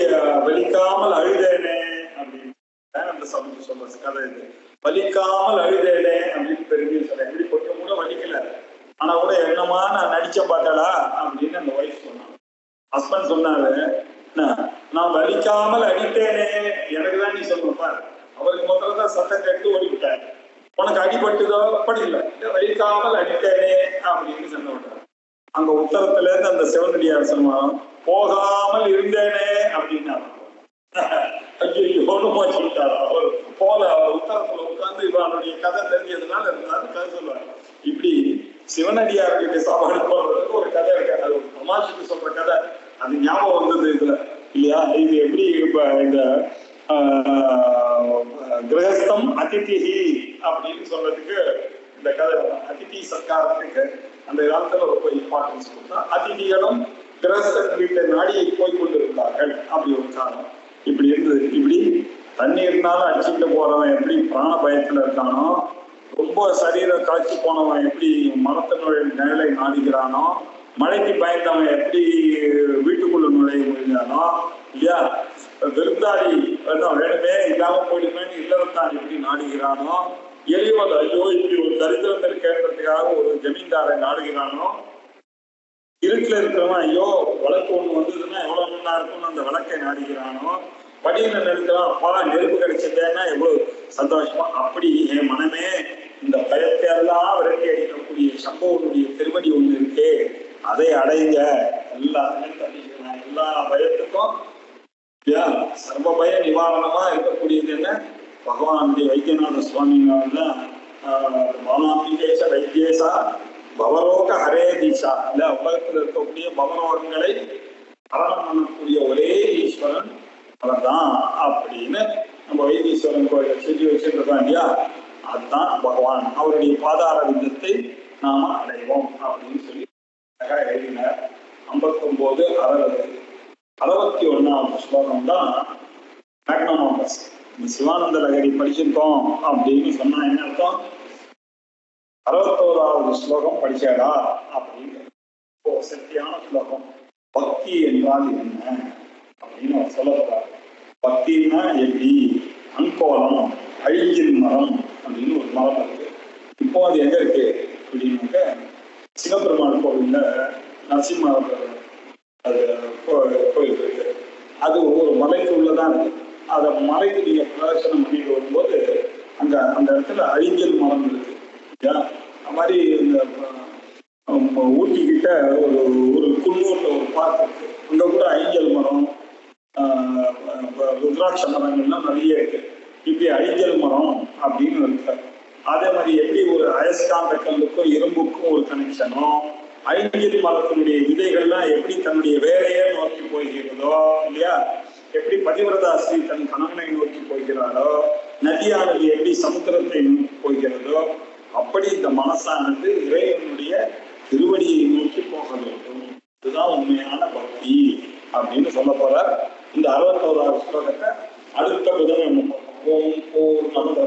S2: வலிக்காமல் அழுதேனே அப்படின்னு அந்த சமயம் சொல்ற கதை. இது வலிக்காமல் அழுதேனே அப்படின்னு பெருமையை சொல்ல, எப்படி கொஞ்சம் கூட வலிக்கல, ஆனா கூட என்னமா நான் நடிச்ச பார்த்தாளா அப்படின்னு அந்த வயசு சொன்னாங்க. ஹஸ்பண்ட் சொன்னாரு, நான் வலிக்காமல் அடித்தேனே, எனக்கு தான் நீ சொல்லுப்பா. அவருக்கு முதல்ல தான் சத்தம் கேட்டு ஓடிவிட்டாரு, உனக்கு அடிபட்டுதோ படிக்கல, வலிக்காமல் அடித்தேனே அப்படின்னு சொன்ன விட்டார். அங்க உத்தரத்துல இருந்து அந்த சிவனடியார் சொன்னான், போகாமல் இருந்தேனே அப்படின்னா ஐயோன்னு சொல்லிட்டாரு. அவர் போல அவர் உத்தரத்துல உட்கார்ந்து இவனுடைய கதை தெரிஞ்சதுனால இருந்தாரு கதை சொல்லுவார். இப்படி சிவனடியார்கிட்ட சாப்பாடு போடுறதுக்கு ஒரு கதை இருக்கு, அது ஒரு தமாஷுக்கு சொல்ற கதை, அது ஞாபகம் வந்தது இதுல இல்லையா. இது எப்படி இப்ப இந்த கிரகஸ்தம் அதிதிஹி அப்படின்னு சொல்றதுக்கு இந்த கதை, அதிதி சத்காரத்துக்கு அந்த காலத்துல ரொம்ப இம்பார்ட்டன்ஸ் கொடுத்தா, அதிதிகளும் கிரகஸ்தன் வீட்டை நாடி போய்கொண்டிருந்தார்கள் அப்படி ஒரு காரணம். இப்படி இருந்தது. இப்படி தண்ணி இருந்தாலும் அடிச்சுட்டு போறவன் எப்படி பிராண பயத்துல இருக்கானோ, ரொம்ப சரீரம் களைச்சு போனவன் எப்படி மரத்தினுடைய நிழலை நாடுகிறானோ, மழைக்கு பயந்தவன் எப்படி வீட்டுக்குள்ள நுழைய முடிஞ்சானோ இல்லையா, விருந்தாடி வேணுமே இல்லாம போயிடுமேன்னு இல்லறத்தான் எப்படி நாடுகிறானோ, எளியவன் ஐயோ இப்படி ஒரு தரித்திரம் இருக்கேன்றதுக்காக ஒரு ஜமீன்தாரை நாடுகிறானோ, இருட்டுல இருக்கிறவன் ஐயோ வழக்கு ஒண்ணு வந்ததுன்னா எவ்வளவு நல்லா இருக்கும்னு அந்த வழக்கை நாடுகிறானோ, படியில நிறுத்தலாம் அப்பா நெருப்பு கிடைச்சதேன்னா எவ்வளவு சந்தோஷமா. அப்படி என் மனமே இந்த பயத்தை எல்லாம் விரட்டி அடிக்கக்கூடிய சம்பவனுடைய திருவடி ஒண்ணு இருக்கு, அதை அடைங்க, எல்லா பயத்துக்கும் சர்வ பய நிவாரணமா இருக்கக்கூடியது என்ன, பகவானுடைய வைத்தியநாத சுவாமிதான் பாலாம்பிகேச வைத்தியேசா பவரோக ஹரே தீஷா, இல்ல உலகத்தில் இருக்கக்கூடிய பவரோகங்களை ஹரணம் பண்ணக்கூடிய ஒரே ஈஸ்வரன் அவர்தான் அப்படின்னு நம்ம வைத்தீஸ்வரன் கோயிலை செஞ்சு வச்சிருக்கோம் இல்லையா, அதுதான் பகவான். அவருடைய பாதார விந்தத்தை நாம அடைவோம் அப்படின்னு சொல்லி எழுதினார். 59 61வது ஸ்லோகம் தான் மேக்னம் ஆபஸ். இந்த சிவானந்த லகரி படிச்சிருக்கோம் அப்படின்னு சொன்னா என்ன அர்த்தம், 61வது ஸ்லோகம் படிச்சாடா அப்படின்னு சக்தியான ஸ்லோகம். பக்தி என்றால் என்ன அப்படின்னு அவர் சொல்ல போறாரு. பக்தின்னா எப்படி? அங்கோலம், அழிஞ்சில் மரம் அப்படின்னு ஒரு மரம் இருக்கு. இப்போ அது எங்க இருக்கு அப்படின்னாக்க சிவபெருமான் கோவில்ல நரசிம்ம அது கோயில் இருக்கு. அது ஒரு மலைக்கு உள்ளதான் இருக்கு. அதை மலைக்கு நீங்க பிரதர்சனம் பண்ணிட்டு வரும்போது அந்த இடத்துல அழிஞ்சல் மரம் இருக்கு. அது மாதிரி இந்த ஊட்டிக்கிட்ட ஒரு குன்னூர்ல ஒரு பார்க் இருக்கு. அங்க கூட அழிஞ்சல் மரம், ருத்ராட்ச மரங்கள்லாம் நிறைய இருக்கு. இப்படி அழிஞ்சல் மரம் அப்படின்னு இருக்கு. அதே மாதிரி எப்படி ஒரு அயஸ்காந்த கல்லுக்கும் இரும்புக்கும் ஒரு கனெக்ஷனோ, அழிஞ்சல் மரத்தினுடைய விதைகள்லாம் எப்படி தன்னுடைய வேலையை நோக்கி போகிறதோ இல்லையா, எப்படி பதிவிரதா ஸ்ரீ தன் கணவனை நோக்கி போகிறாரோ, நதியானது எப்படி சமுத்திரத்தை நோக்கி போகிறதோ, அப்படி இந்த மனசானது இறைவனுடைய திருவடியை நோக்கி போக வேண்டும். இதுதான் உண்மையான பக்தி அப்படின்னு சொல்ல போற. இந்த 61வது ஸ்லோகத்தை அடுத்த புதன் ஓம் பூர்ணமத